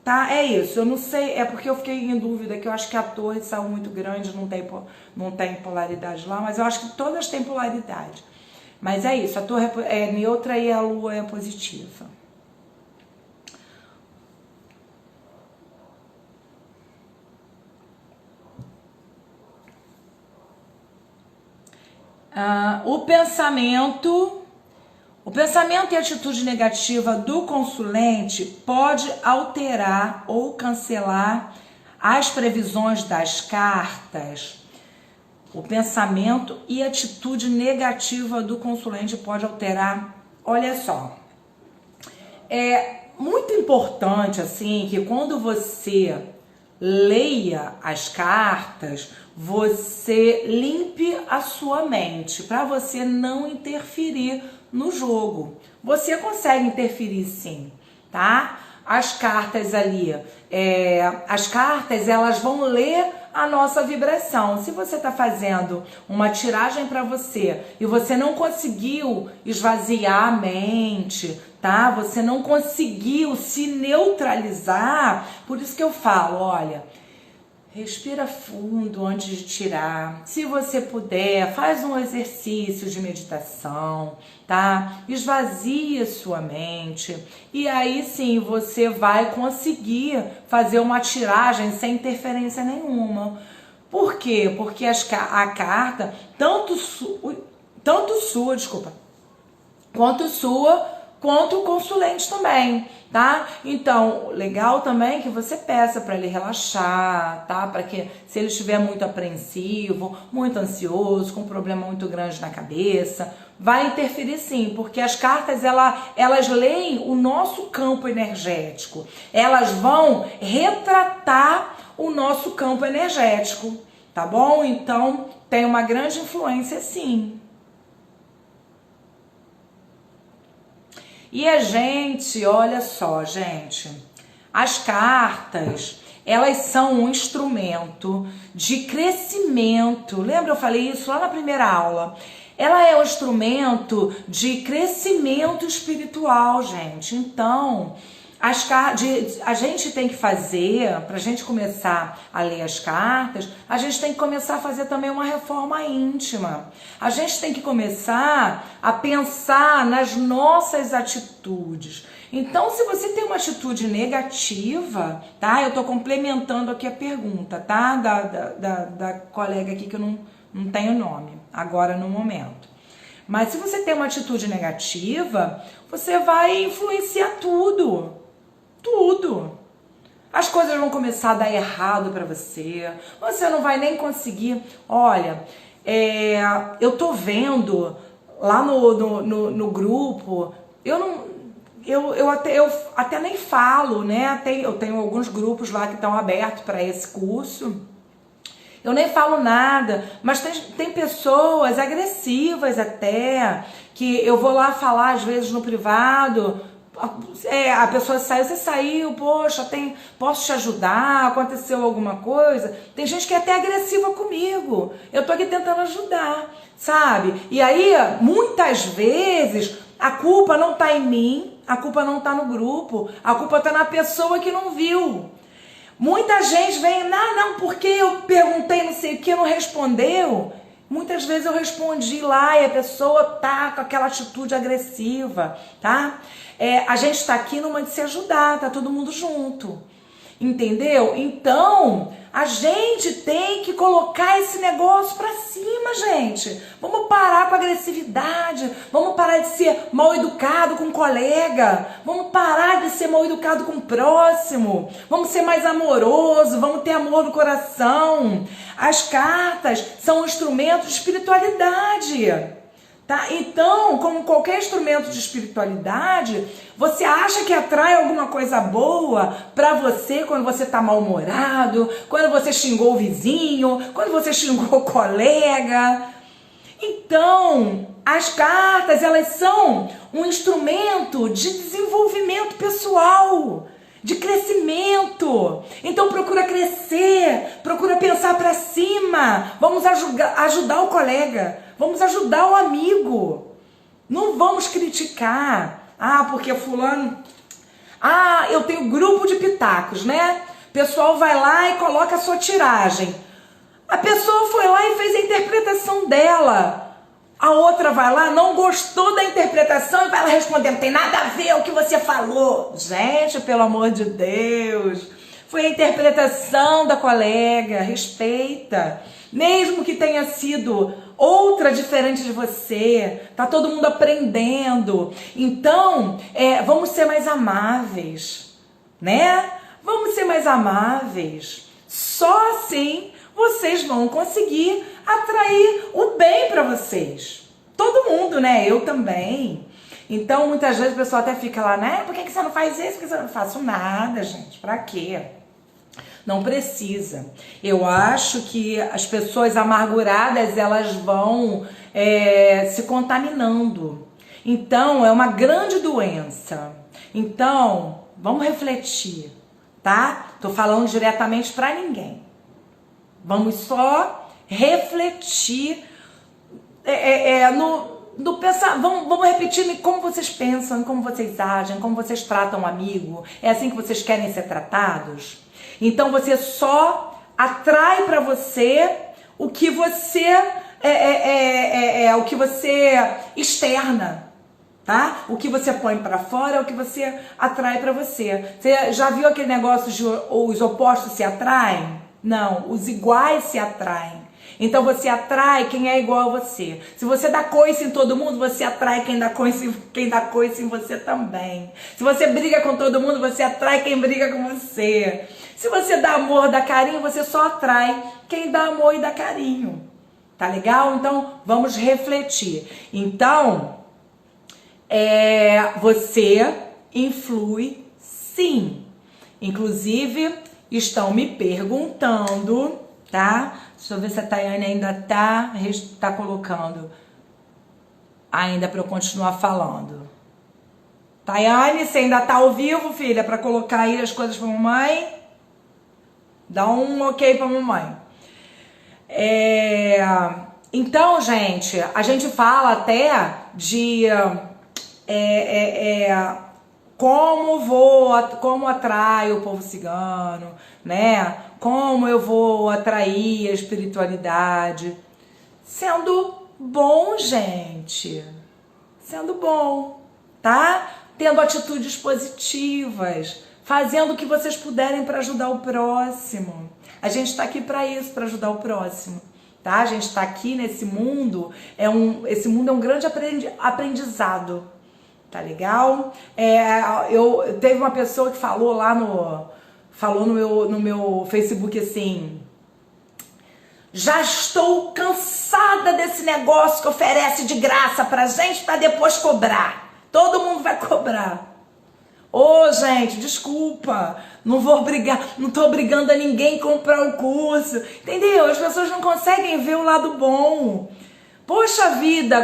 Tá, é isso. Eu não sei, é porque eu fiquei em dúvida que eu acho que a Torre saiu muito grande, não tem polaridade lá, mas eu acho que todas têm polaridade. Mas é isso, a Torre é neutra e a Lua é positiva. O pensamento e a atitude negativa do consulente pode alterar ou cancelar as previsões das cartas. O pensamento e atitude negativa do consulente pode alterar. Olha só, é muito importante assim que quando você leia as cartas, você limpe a sua mente para você não interferir no jogo. Você consegue interferir sim, tá? As cartas ali, as cartas elas vão ler a nossa vibração. Se você está fazendo uma tiragem para você e você não conseguiu esvaziar a mente, tá? Você não conseguiu se neutralizar. Por isso que eu falo, olha, respira fundo antes de tirar. Se você puder, faz um exercício de meditação, tá? Esvazia sua mente e aí sim você vai conseguir fazer uma tiragem sem interferência nenhuma. Por quê? Porque a carta, tanto sua, quanto o consulente também, tá? Então, legal também que você peça para ele relaxar, tá? Para que, se ele estiver muito apreensivo, muito ansioso, com um problema muito grande na cabeça, vai interferir sim, porque as cartas, elas leem o nosso campo energético, elas vão retratar o nosso campo energético, tá bom? Então, tem uma grande influência sim. E a gente, olha só, gente, as cartas, elas são um instrumento de crescimento. Lembra, eu falei isso lá na primeira aula? Ela é um instrumento de crescimento espiritual, gente. Então, a gente tem que fazer, para a gente começar a ler as cartas, a gente tem que começar a fazer também uma reforma íntima. A gente tem que começar a pensar nas nossas atitudes. Então, se você tem uma atitude negativa, tá? Eu tô complementando aqui a pergunta, tá? Da colega aqui que eu não tenho nome agora no momento. Mas se você tem uma atitude negativa, você vai influenciar tudo. Tudo. As coisas vão começar a dar errado para você. Você não vai nem conseguir. Olha, eu tô vendo lá no grupo. Eu até nem falo, né? Eu tenho alguns grupos lá que estão abertos para esse curso. Eu nem falo nada, mas tem pessoas agressivas até, que eu vou lá falar às vezes no privado. A pessoa saiu, você saiu, poxa, posso te ajudar, aconteceu alguma coisa? Tem gente que é até agressiva comigo, eu tô aqui tentando ajudar, sabe? E aí, muitas vezes, a culpa não tá em mim, a culpa não tá no grupo, a culpa tá na pessoa que não viu. Muita gente vem, não, porque eu perguntei não sei o que, não respondeu. Muitas vezes eu respondi lá e a pessoa tá com aquela atitude agressiva, tá? A gente tá aqui numa de se ajudar, tá todo mundo junto. Entendeu? Então, a gente tem que colocar esse negócio pra cima, gente. Vamos parar com a agressividade, vamos parar de ser mal educado com o colega, vamos parar de ser mal educado com o próximo, vamos ser mais amoroso, vamos ter amor no coração. As cartas são um instrumento de espiritualidade. Tá? Então, como qualquer instrumento de espiritualidade, você acha que atrai alguma coisa boa pra você quando você tá mal-humorado, quando você xingou o vizinho, quando você xingou o colega. Então, as cartas, elas são um instrumento de desenvolvimento pessoal, de crescimento. Então procura crescer, procura pensar pra cima. Vamos ajudar o colega, vamos ajudar o amigo. Não vamos criticar. Porque fulano... eu tenho grupo de pitacos, né? O pessoal vai lá e coloca a sua tiragem. A pessoa foi lá e fez a interpretação dela. A outra vai lá, não gostou da interpretação e vai lá responder, não tem nada a ver o que você falou. Gente, pelo amor de Deus, foi a interpretação da colega, respeita. Mesmo que tenha sido outra diferente de você, tá todo mundo aprendendo. Então, vamos ser mais amáveis, né? Vamos ser mais amáveis. Só assim vocês vão conseguir atrair o bem para vocês. Todo mundo, né? Eu também. Então, muitas vezes o pessoal até fica lá, né? Por que você não faz isso? Por que você não faço nada, gente? Pra quê? Não precisa. Eu acho que as pessoas amarguradas, elas vão se contaminando. Então, é uma grande doença. Então, vamos refletir, tá? Tô falando diretamente pra ninguém. Vamos só refletir no pensar. Vamos repetir como vocês pensam, como vocês agem, como vocês tratam o amigo. É assim que vocês querem ser tratados? Então você só atrai para você o que você o que você externa, tá? O que você põe para fora é o que você atrai para você. Você já viu aquele negócio de os opostos se atraem? Não, os iguais se atraem. Então você atrai quem é igual a você. Se você dá coice em todo mundo, você atrai quem dá coice em você também. Se você briga com todo mundo, você atrai quem briga com você. Se você dá amor, dá carinho, você só atrai quem dá amor e dá carinho. Tá legal? Então, vamos refletir. Então, você influi sim. Inclusive, estão me perguntando, tá? Deixa eu ver se a Tayane ainda tá colocando. Ainda para eu continuar falando. Tayane, você ainda tá ao vivo, filha, para colocar aí as coisas pra mamãe? Dá um ok pra mamãe. Então, gente, a gente fala até de como atrai o povo cigano, né? Como eu vou atrair a espiritualidade. Sendo bom, gente. Sendo bom, tá? Tendo atitudes positivas. Fazendo o que vocês puderem para ajudar o próximo. A gente está aqui para isso, para ajudar o próximo. Tá? A gente está aqui nesse mundo. Esse mundo é um grande aprendizado. Tá legal? Teve uma pessoa que falou lá no meu Facebook assim: já estou cansada desse negócio que oferece de graça pra gente pra depois cobrar. Todo mundo vai cobrar. Gente, desculpa, não tô obrigando a ninguém a comprar o curso, entendeu? As pessoas não conseguem ver o lado bom. Poxa vida,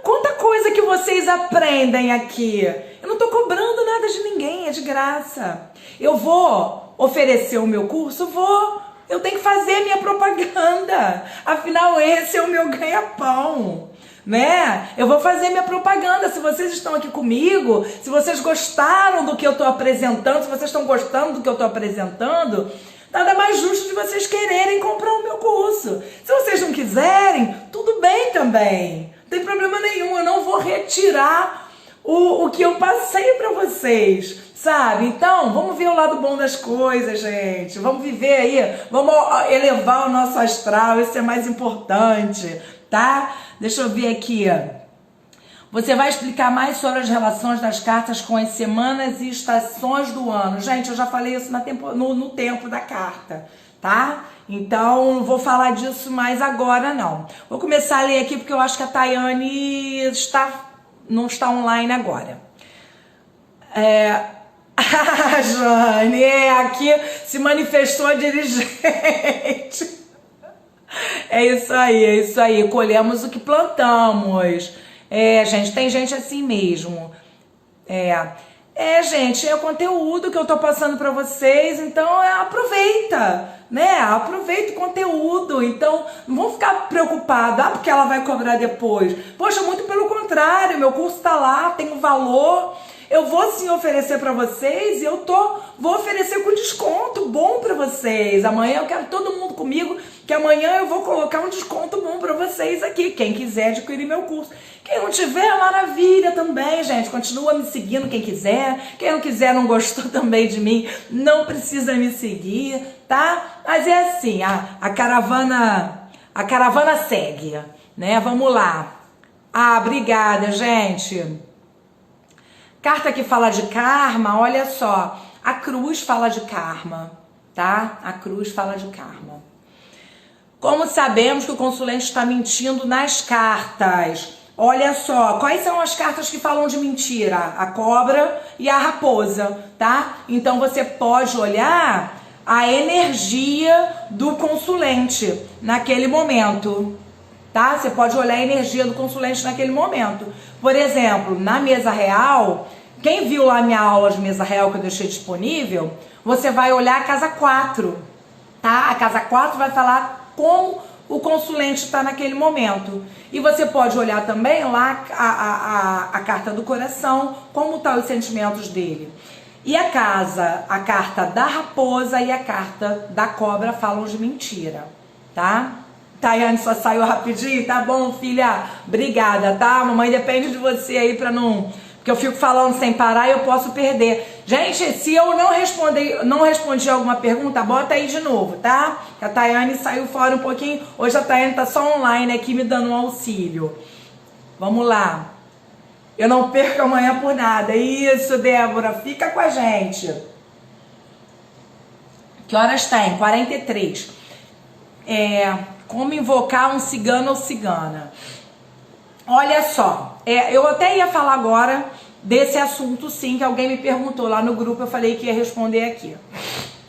quanta coisa que vocês aprendem aqui. Eu não tô cobrando nada de ninguém, é de graça. Eu vou oferecer o meu curso? Vou. Eu tenho que fazer minha propaganda. Afinal, esse é o meu ganha-pão, né? Eu vou fazer minha propaganda. Se vocês estão aqui comigo, se vocês gostaram do que eu tô apresentando, se vocês estão gostando do que eu tô apresentando, nada mais justo de vocês quererem comprar o meu curso. Se vocês não quiserem, tudo bem também. Não tem problema nenhum, eu não vou retirar o que eu passei para vocês, sabe? Então, vamos ver o lado bom das coisas, gente. Vamos viver aí, vamos elevar o nosso astral, isso é mais importante, tá? Deixa eu ver aqui. Você vai explicar mais sobre as relações das cartas com as semanas e estações do ano. Gente, eu já falei isso no tempo da carta, tá? Então, não vou falar disso mais agora, não. Vou começar a ler aqui porque eu acho que a Tayane não está online agora. A Jane, aqui se manifestou a dirigente. É isso aí. Colhemos o que plantamos. Gente, tem gente assim mesmo. Gente, é o conteúdo que eu tô passando pra vocês, então aproveita, né? Aproveita o conteúdo, então não vão ficar preocupados, porque ela vai cobrar depois. Poxa, muito pelo contrário, meu curso tá lá, tem um valor, eu vou sim oferecer pra vocês e vou oferecer com desconto bom pra vocês. Amanhã eu quero todo mundo comigo, que amanhã eu vou colocar um desconto bom pra vocês aqui, quem quiser adquirir meu curso. Quem não tiver, maravilha também, gente. Continua me seguindo quem quiser. Quem não quiser, não gostou também de mim, não precisa me seguir, tá? Mas é assim, a caravana segue, né? Vamos lá. Obrigada, gente. Carta que fala de karma, olha só. A cruz fala de karma, tá? A cruz fala de karma. Como sabemos que o consulente está mentindo nas cartas? Olha só, quais são as cartas que falam de mentira? A cobra e a raposa, tá? Então você pode olhar a energia do consulente naquele momento, tá? Você pode olhar a energia do consulente naquele momento. Por exemplo, na mesa real, quem viu lá minha aula de mesa real que eu deixei disponível, você vai olhar a casa 4, tá? A casa 4 vai falar como o consulente está naquele momento. E você pode olhar também lá a carta do coração, como estão os sentimentos dele. E a carta da raposa e a carta da cobra falam de mentira, tá? Tayane só saiu rapidinho? Tá bom, filha? Obrigada, tá? Mamãe depende de você aí pra não... Porque eu fico falando sem parar e eu posso perder. Gente, se eu não respondi alguma pergunta, bota aí de novo, tá? A Tayane saiu fora um pouquinho. Hoje a Tayane tá só online aqui me dando um auxílio. Vamos lá. Eu não perco amanhã por nada. Isso, Débora. Fica com a gente. Que horas tem? 43. Como invocar um cigano ou cigana? Olha só, eu até ia falar agora desse assunto sim, que alguém me perguntou lá no grupo, eu falei que ia responder aqui.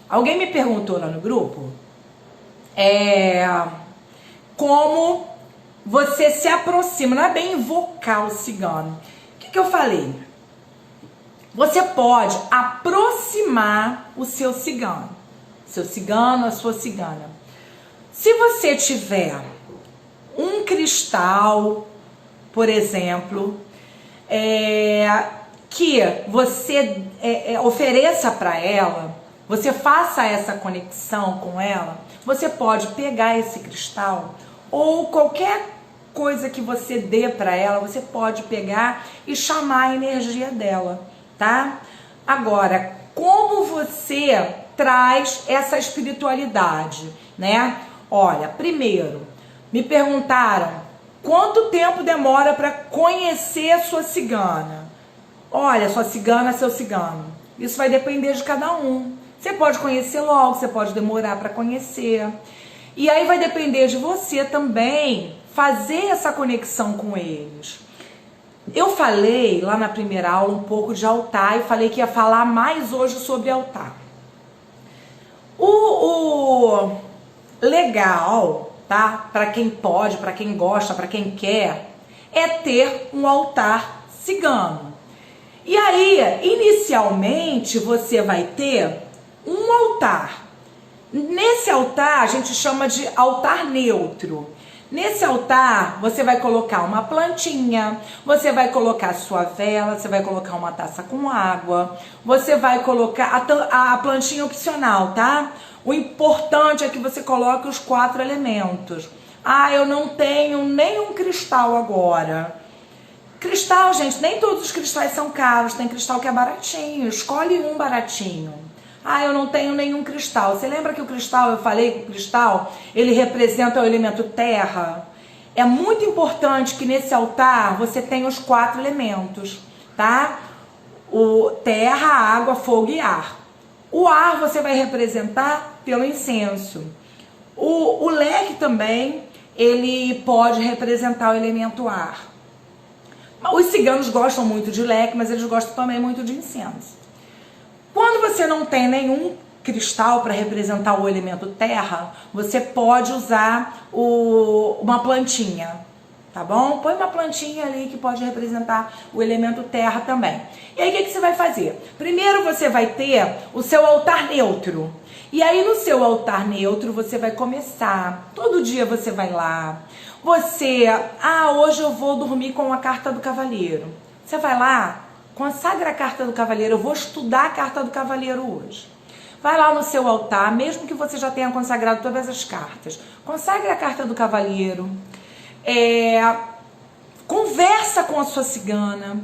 Alguém me perguntou lá no grupo como você se aproxima, não é bem invocar o cigano. O que eu falei? Você pode aproximar o seu cigano, a sua cigana. Se você tiver um cristal, por exemplo, que você ofereça para ela, você faça essa conexão com ela, você pode pegar esse cristal ou qualquer coisa que você dê para ela, você pode pegar e chamar a energia dela, tá? Agora, como você traz essa espiritualidade, né? Olha, primeiro, me perguntaram quanto tempo demora para conhecer a sua cigana. Olha, sua cigana, seu cigano. Isso vai depender de cada um. Você pode conhecer logo, você pode demorar para conhecer. E aí vai depender de você também fazer essa conexão com eles. Eu falei lá na primeira aula um pouco de altar e falei que ia falar mais hoje sobre altar. O legal, tá? Para quem pode, para quem gosta, para quem quer, é ter um altar cigano. E aí, inicialmente, você vai ter um altar. Nesse altar, a gente chama de altar neutro. Nesse altar, você vai colocar uma plantinha, você vai colocar sua vela, você vai colocar uma taça com água, você vai colocar a plantinha opcional, tá? O importante é que você coloque os 4 elementos. Ah, eu não tenho nenhum cristal agora. Cristal, gente, nem todos os cristais são caros, tem cristal que é baratinho, escolhe um baratinho. Ah, eu não tenho nenhum cristal. Você lembra que o cristal, eu falei que o cristal, ele representa o elemento terra? É muito importante que nesse altar você tenha os 4 elementos, tá? O terra, água, fogo e ar. O ar você vai representar pelo incenso. O leque também, ele pode representar o elemento ar. Os ciganos gostam muito de leque, mas eles gostam também muito de incenso. Quando você não tem nenhum cristal para representar o elemento terra, você pode usar uma plantinha, tá bom? Põe uma plantinha ali que pode representar o elemento terra também. E aí o que você vai fazer? Primeiro você vai ter o seu altar neutro. E aí no seu altar neutro você vai começar, todo dia você vai lá, hoje eu vou dormir com a carta do cavaleiro. Você vai lá, consagra a carta do cavaleiro, eu vou estudar a carta do cavaleiro hoje. Vai lá no seu altar, mesmo que você já tenha consagrado todas as cartas, consagra a carta do cavaleiro, conversa com a sua cigana,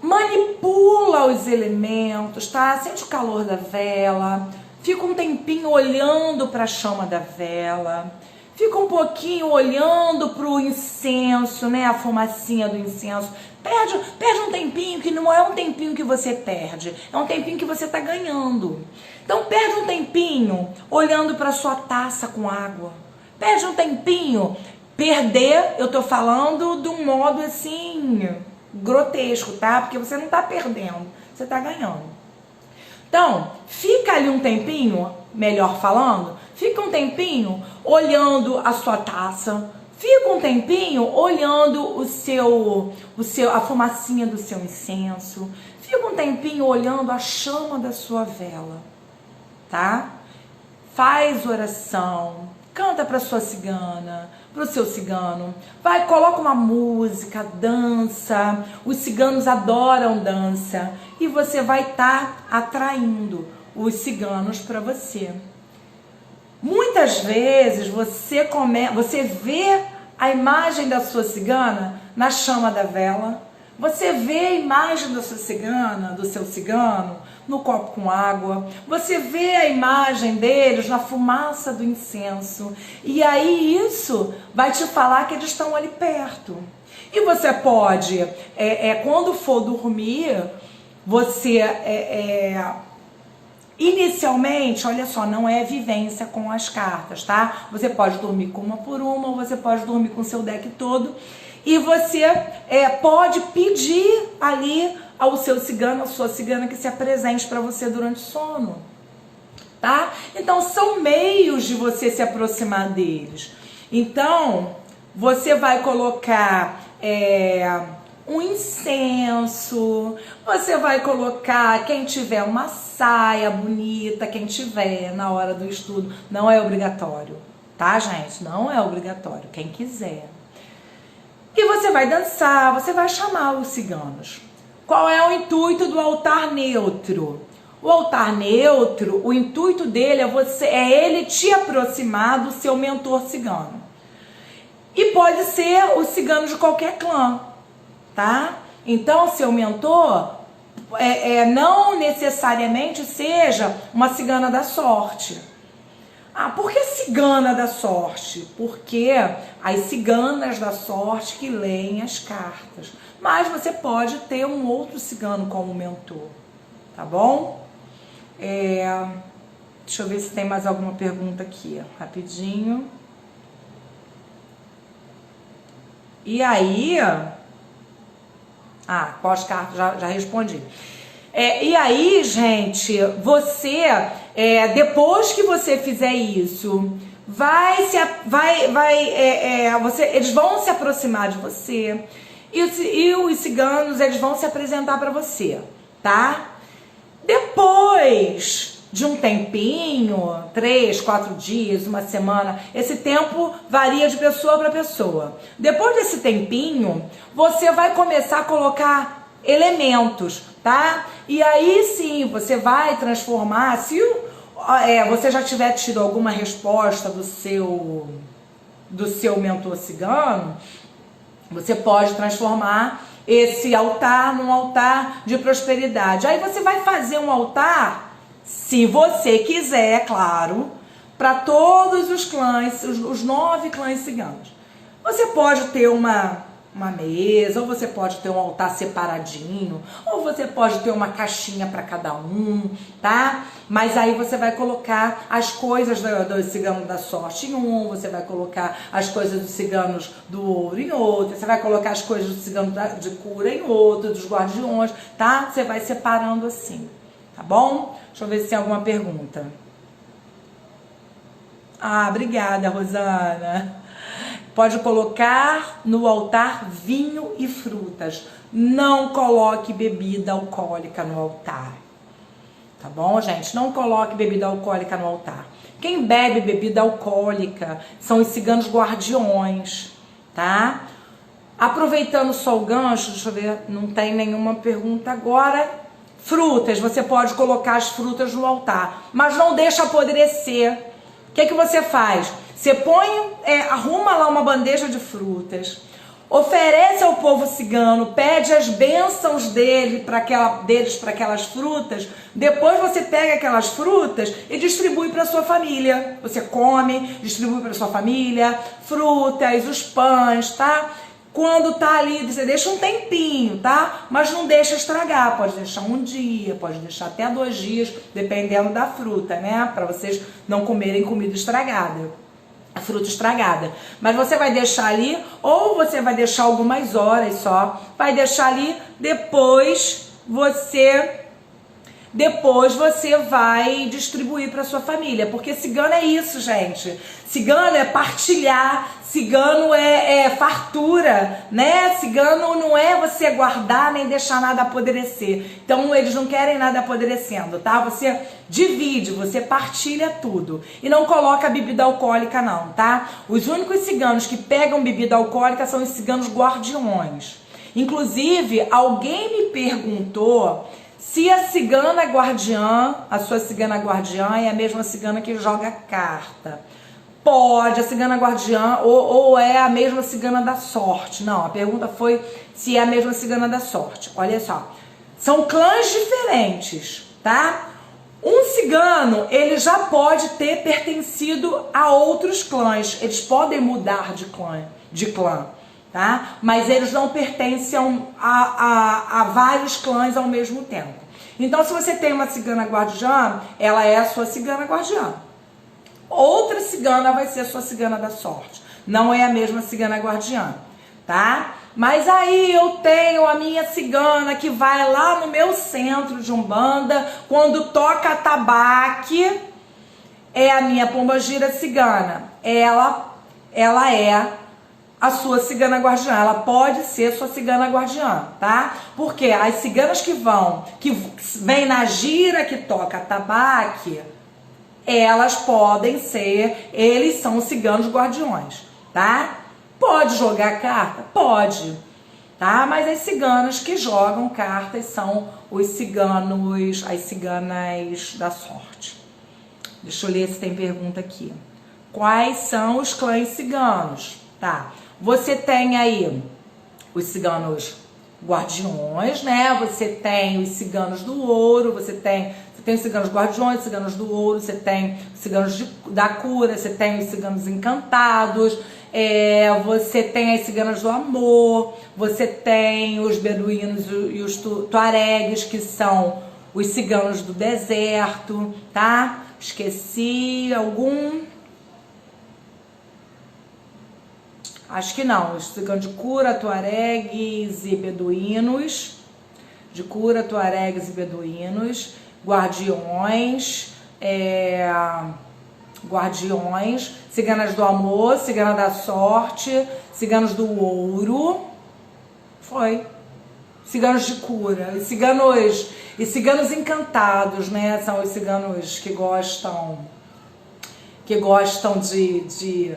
manipula os elementos, tá? Sente o calor da vela, fica um tempinho olhando para a chama da vela, fica um pouquinho olhando para o incenso, né? A fumacinha do incenso. Perde um tempinho, que não é um tempinho que você perde, é um tempinho que você está ganhando. Então perde um tempinho olhando para sua taça com água. Perde um tempinho. Perder, eu tô falando de um modo assim grotesco, tá? Porque você não tá perdendo, você tá ganhando. Então, fica ali um tempinho, melhor falando, fica um tempinho olhando a sua taça, fica um tempinho olhando a fumacinha do seu incenso, fica um tempinho olhando a chama da sua vela, tá? Faz oração, canta para sua cigana, para o seu cigano, vai, coloca uma música, dança, os ciganos adoram dança, e você vai estar atraindo os ciganos para você. Muitas vezes você vê a imagem da sua cigana na chama da vela, você vê a imagem da sua cigana, do seu cigano, no copo com água, você vê a imagem deles na fumaça do incenso, e aí isso vai te falar que eles estão ali perto. E você pode, quando for dormir, você inicialmente, olha só, não é vivência com as cartas, tá? Você pode dormir com uma por uma, ou você pode dormir com o seu deck todo, e você pode pedir ali ao seu cigano, à sua cigana, que se apresente para você durante o sono, tá? Então, são meios de você se aproximar deles. Então, você vai colocar um incenso, você vai colocar, quem tiver uma saia bonita, quem tiver na hora do estudo, não é obrigatório, tá, gente? Não é obrigatório, quem quiser. E você vai dançar, você vai chamar os ciganos. Qual é o intuito do altar neutro? O altar neutro, o intuito dele é ele te aproximar do seu mentor cigano. E pode ser o cigano de qualquer clã, tá? Então, seu mentor não necessariamente seja uma cigana da sorte. Ah, por que cigana da sorte? Porque as ciganas da sorte que leem as cartas. Mas você pode ter um outro cigano como mentor, tá bom? Deixa eu ver se tem mais alguma pergunta aqui, rapidinho. E aí... quais cartas? Já respondi. E aí, gente, você, depois que você fizer isso, eles vão se aproximar de você, e os ciganos, eles vão se apresentar para você, tá? Depois de um tempinho, 3, 4 dias, uma semana. Esse tempo varia de pessoa para pessoa. Depois desse tempinho, você vai começar a colocar elementos, tá? E aí sim, você vai transformar, se você já tiver tido alguma resposta do seu mentor cigano, você pode transformar esse altar num altar de prosperidade. Aí você vai fazer um altar, se você quiser, é claro, para todos os clãs, os 9 clãs ciganos. Você pode ter uma mesa, ou você pode ter um altar separadinho, ou você pode ter uma caixinha para cada um, tá? Mas aí você vai colocar as coisas do cigano da sorte em um, você vai colocar as coisas dos ciganos do ouro em outro, você vai colocar as coisas do cigano de cura em outro, dos guardiões, tá? Você vai separando assim, tá bom? Deixa eu ver se tem alguma pergunta. Ah, obrigada, Rosana. Pode colocar no altar vinho e frutas. Não coloque bebida alcoólica no altar. Tá bom, gente? Não coloque bebida alcoólica no altar. Quem bebe bebida alcoólica são os ciganos guardiões, tá? Aproveitando só o gancho, deixa eu ver, não tem nenhuma pergunta agora. Frutas, você pode colocar as frutas no altar, mas não deixa apodrecer. O que você faz? Você põe, arruma lá uma bandeja de frutas, oferece ao povo cigano, pede as bênçãos deles para aquelas frutas, depois você pega aquelas frutas e distribui para sua família. Você come, distribui para sua família, frutas, os pães, tá? Quando tá ali, você deixa um tempinho, tá? Mas não deixa estragar, pode deixar um dia, pode deixar até 2 dias, dependendo da fruta, né? Para vocês não comerem comida estragada, a fruta estragada. Mas você vai deixar ali, ou você vai deixar algumas horas só, vai deixar ali, depois você vai distribuir para sua família, porque cigano é isso, gente. Cigano é partilhar, cigano é fartura, né? Cigano não é você guardar nem deixar nada apodrecer. Então eles não querem nada apodrecendo, tá? Você divide, você partilha tudo. E não coloca bebida alcoólica não, tá? Os únicos ciganos que pegam bebida alcoólica são os ciganos guardiões. Inclusive, alguém me perguntou se a cigana guardiã, a sua cigana guardiã é a mesma cigana que joga carta. Pode, a cigana guardiã, ou é a mesma cigana da sorte. Não, a pergunta foi se é a mesma cigana da sorte. Olha só, são clãs diferentes, tá? Um cigano, ele já pode ter pertencido a outros clãs. Eles podem mudar de clã, tá? Mas eles não pertencem a vários clãs ao mesmo tempo. Então, se você tem uma cigana guardiã, ela é a sua cigana guardiã. Outra cigana vai ser a sua cigana da sorte. Não é a mesma cigana guardiã, tá? Mas aí eu tenho a minha cigana que vai lá no meu centro de Umbanda, quando toca atabaque, é a minha pombagira cigana. Ela é a sua cigana guardiã, ela pode ser sua cigana guardiã, tá? Porque as ciganas que vêm na gira que toca atabaque, elas podem ser, eles são ciganos guardiões, tá? Pode jogar carta? Pode, tá? Mas as ciganas que jogam cartas são os ciganos, as ciganas da sorte. Deixa eu ler se tem pergunta aqui. Quais são os clãs ciganos? Tá, você tem aí os ciganos guardiões, né? Você tem os ciganos do ouro, você tem os ciganos guardiões, os ciganos do ouro, você tem os ciganos da cura, você tem os ciganos encantados, você tem as ciganas do amor, você tem os beduínos e os tuaregues, que são os ciganos do deserto, tá? Esqueci algum? Acho que não. Os ciganos de cura, tuaregues e beduínos. De cura, tuaregues e beduínos. Guardiões. Guardiões. Ciganas do amor, cigana da sorte, ciganos do ouro. Foi. ciganos de cura, e ciganos encantados, né? São os ciganos que gostam de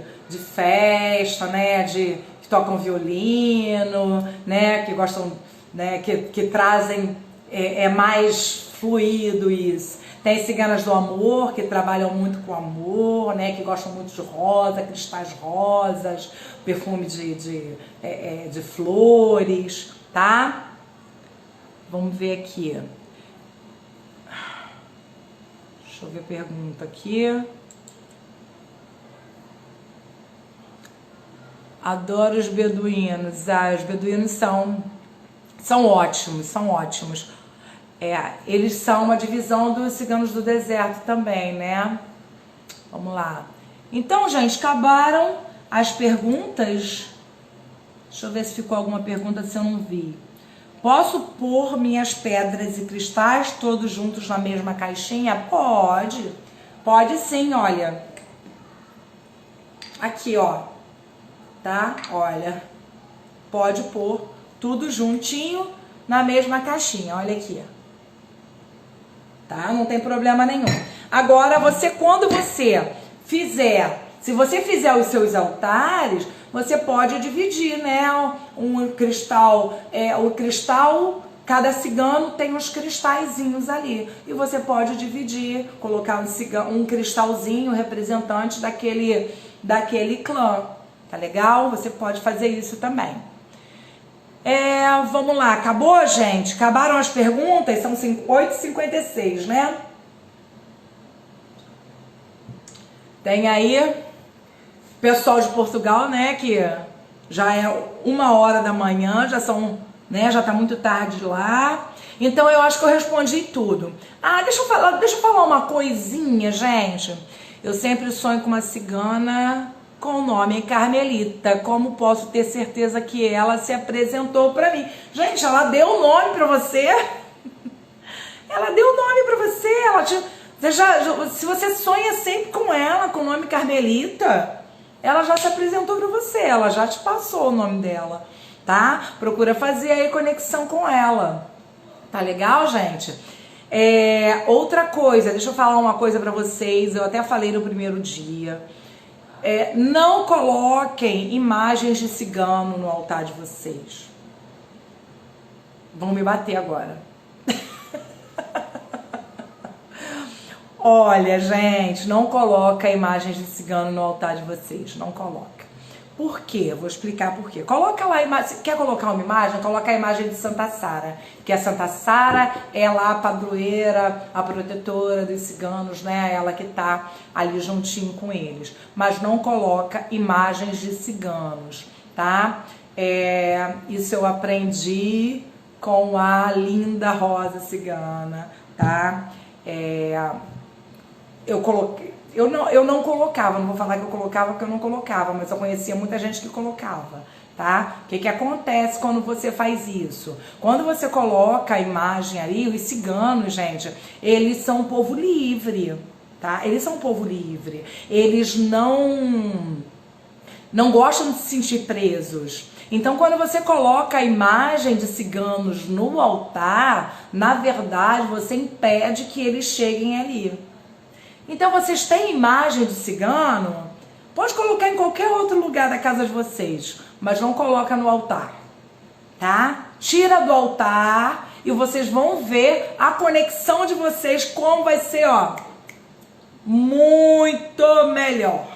festa, né? Que tocam violino, né? Que gostam, né? Que trazem mais fluido isso. Tem ciganas do amor, que trabalham muito com amor, né? Que gostam muito de rosa, cristais rosas, perfume de flores, tá? Vamos ver aqui. Deixa eu ver a pergunta aqui. Adoro os beduínos. Os beduínos são ótimos, são ótimos. Eles são uma divisão dos ciganos do deserto também, né? Vamos lá. Então, gente, acabaram as perguntas. Deixa eu ver se ficou alguma pergunta, se eu não vi. Posso pôr minhas pedras e cristais todos juntos na mesma caixinha? Pode. Pode sim, olha. Aqui, ó. Tá? Olha. Pode pôr tudo juntinho na mesma caixinha. Olha aqui. Tá? Não tem problema nenhum. Agora, quando você fizer, se você fizer os seus altares, você pode dividir, né? O cristal, cada cigano tem uns cristalzinhos ali. E você pode dividir, colocar um cristalzinho representante daquele clã. Tá legal? Você pode fazer isso também. Vamos lá, acabou, gente? Acabaram as perguntas? São 8h56, né? Tem aí pessoal de Portugal, né? Que já é 1h da manhã, já tá muito tarde lá. Então eu acho que eu respondi tudo. Deixa eu falar uma coisinha, gente. Eu sempre sonho com uma cigana com o nome Carmelita. Como posso ter certeza que ela se apresentou pra mim? Gente, ela deu o nome pra você. Ela deu o nome pra você. Se você sonha sempre com ela, com o nome Carmelita, ela já se apresentou pra você. Ela já te passou o nome dela, tá? Procura fazer aí conexão com ela. Tá legal, gente? Outra coisa, deixa eu falar uma coisa pra vocês. Eu até falei no primeiro dia. Não coloquem imagens de cigano no altar de vocês. Vão me bater agora. Olha, gente, não coloca imagens de cigano no altar de vocês. Não coloca. Por quê? Eu vou explicar por quê. Coloca lá, quer colocar uma imagem? Coloca a imagem de Santa Sara. Que a Santa Sara é lá a padroeira, a protetora dos ciganos, né? Ela que tá ali juntinho com eles. Mas não coloca imagens de ciganos, tá? Isso eu aprendi com a linda Rosa Cigana, tá? Eu não colocava, não vou falar que eu colocava porque eu não colocava, mas eu conhecia muita gente que colocava, tá? O que acontece quando você faz isso? Quando você coloca a imagem ali, os ciganos, gente, eles são um povo livre, tá? Eles são um povo livre. Eles não gostam de se sentir presos. Então, quando você coloca a imagem de ciganos no altar, na verdade, você impede que eles cheguem ali. Então, vocês têm imagem de cigano? Pode colocar em qualquer outro lugar da casa de vocês, mas não coloca no altar, tá? Tira do altar e vocês vão ver a conexão de vocês, como vai ser, ó, muito melhor.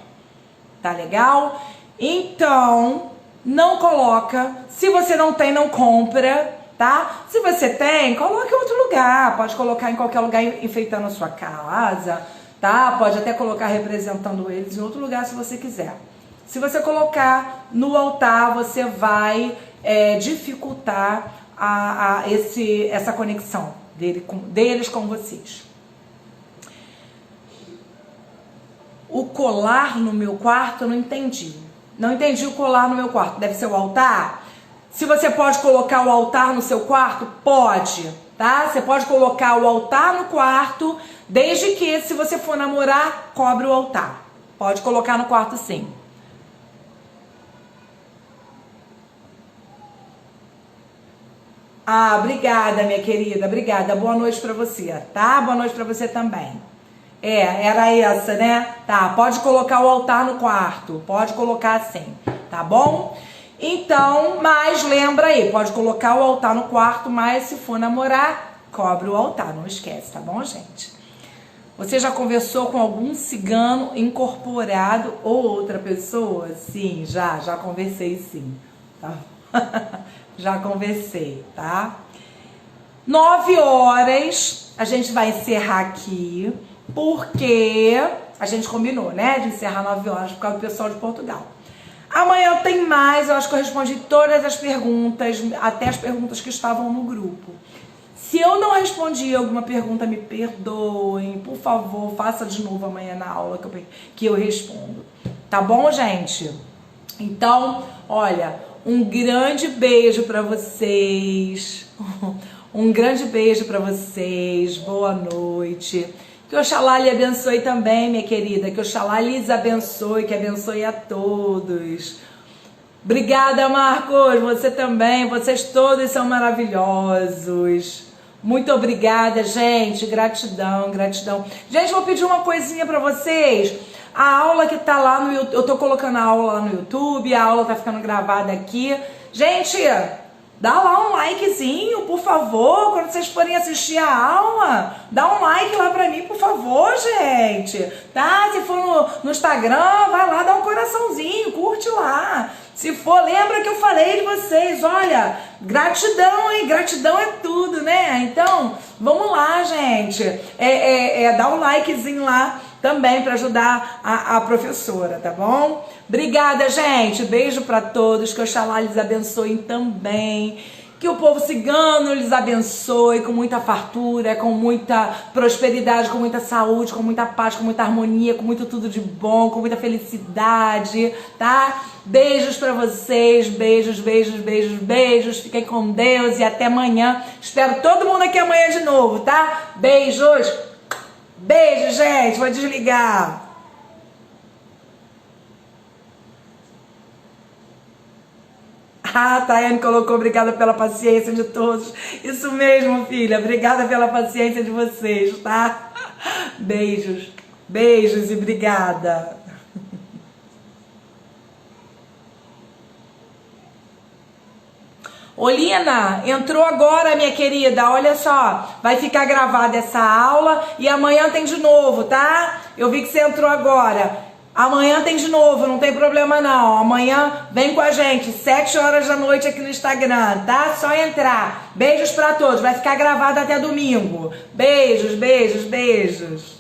Tá legal? Então, não coloca. Se você não tem, não compra, tá? Se você tem, coloca em outro lugar. Pode colocar em qualquer lugar enfeitando a sua casa, tá? Pode até colocar representando eles em outro lugar se você quiser. Se você colocar no altar, você vai dificultar essa conexão deles com vocês. O colar no meu quarto, eu não entendi. Não entendi o colar no meu quarto. Deve ser o altar? Se você pode colocar o altar no seu quarto, pode, tá? Você pode colocar o altar no quarto, desde que, se você for namorar, cobre o altar. Pode colocar no quarto, sim. Ah, obrigada, minha querida, obrigada. Boa noite pra você, tá? Boa noite pra você também. Era essa, né? Tá, pode colocar o altar no quarto, pode colocar assim, tá bom? Então, mas lembra aí, pode colocar o altar no quarto, mas se for namorar, cobre o altar, não esquece, tá bom, gente? Você já conversou com algum cigano incorporado ou outra pessoa? Sim, já conversei sim, tá? Já conversei, tá? 9 horas, a gente vai encerrar aqui, porque a gente combinou, né, de encerrar 9 horas por causa do pessoal de Portugal. Amanhã tem mais, eu acho que eu respondi todas as perguntas, até as perguntas que estavam no grupo. Se eu não respondi alguma pergunta, me perdoem, por favor, faça de novo amanhã na aula que eu respondo. Tá bom, gente? Então, olha, um grande beijo pra vocês. Um grande beijo pra vocês. Boa noite. Que Oxalá lhe abençoe também, minha querida. Que Oxalá lhes abençoe, que abençoe a todos. Obrigada, Marcos. Você também. Vocês todos são maravilhosos. Muito obrigada, gente. Gratidão, gratidão. Gente, vou pedir uma coisinha pra vocês. A aula que tá lá no YouTube, eu tô colocando a aula lá no YouTube, a aula tá ficando gravada aqui. Gente, dá lá um likezinho, por favor, quando vocês forem assistir a aula. Dá um like lá pra mim, por favor, gente. Tá? Se for no Instagram, vai lá, dá um coraçãozinho, curte lá. Se for, lembra que eu falei de vocês, olha, gratidão, hein? Gratidão é tudo, né? Então, vamos lá, gente. Dá um likezinho lá também para ajudar a professora, tá bom? Obrigada, gente. Beijo para todos. Que Oxalá lhes abençoe também. Que o povo cigano lhes abençoe com muita fartura, com muita prosperidade, com muita saúde, com muita paz, com muita harmonia, com muito tudo de bom, com muita felicidade, tá? Beijos pra vocês, beijos, beijos, beijos, beijos. Fiquem com Deus e até amanhã. Espero todo mundo aqui amanhã de novo, tá? Beijos. Beijo, gente. Vou desligar. Ah, Tayane colocou obrigada pela paciência de todos. Isso mesmo, filha. Obrigada pela paciência de vocês, tá? Beijos. Beijos e obrigada. Olina, entrou agora, minha querida. Olha só, vai ficar gravada essa aula e amanhã tem de novo, tá? Eu vi que você entrou agora. Amanhã tem de novo, não tem problema não. Amanhã vem com a gente, 7 horas da noite aqui no Instagram, tá? Só entrar. Beijos pra todos, vai ficar gravado até domingo. Beijos, beijos, beijos.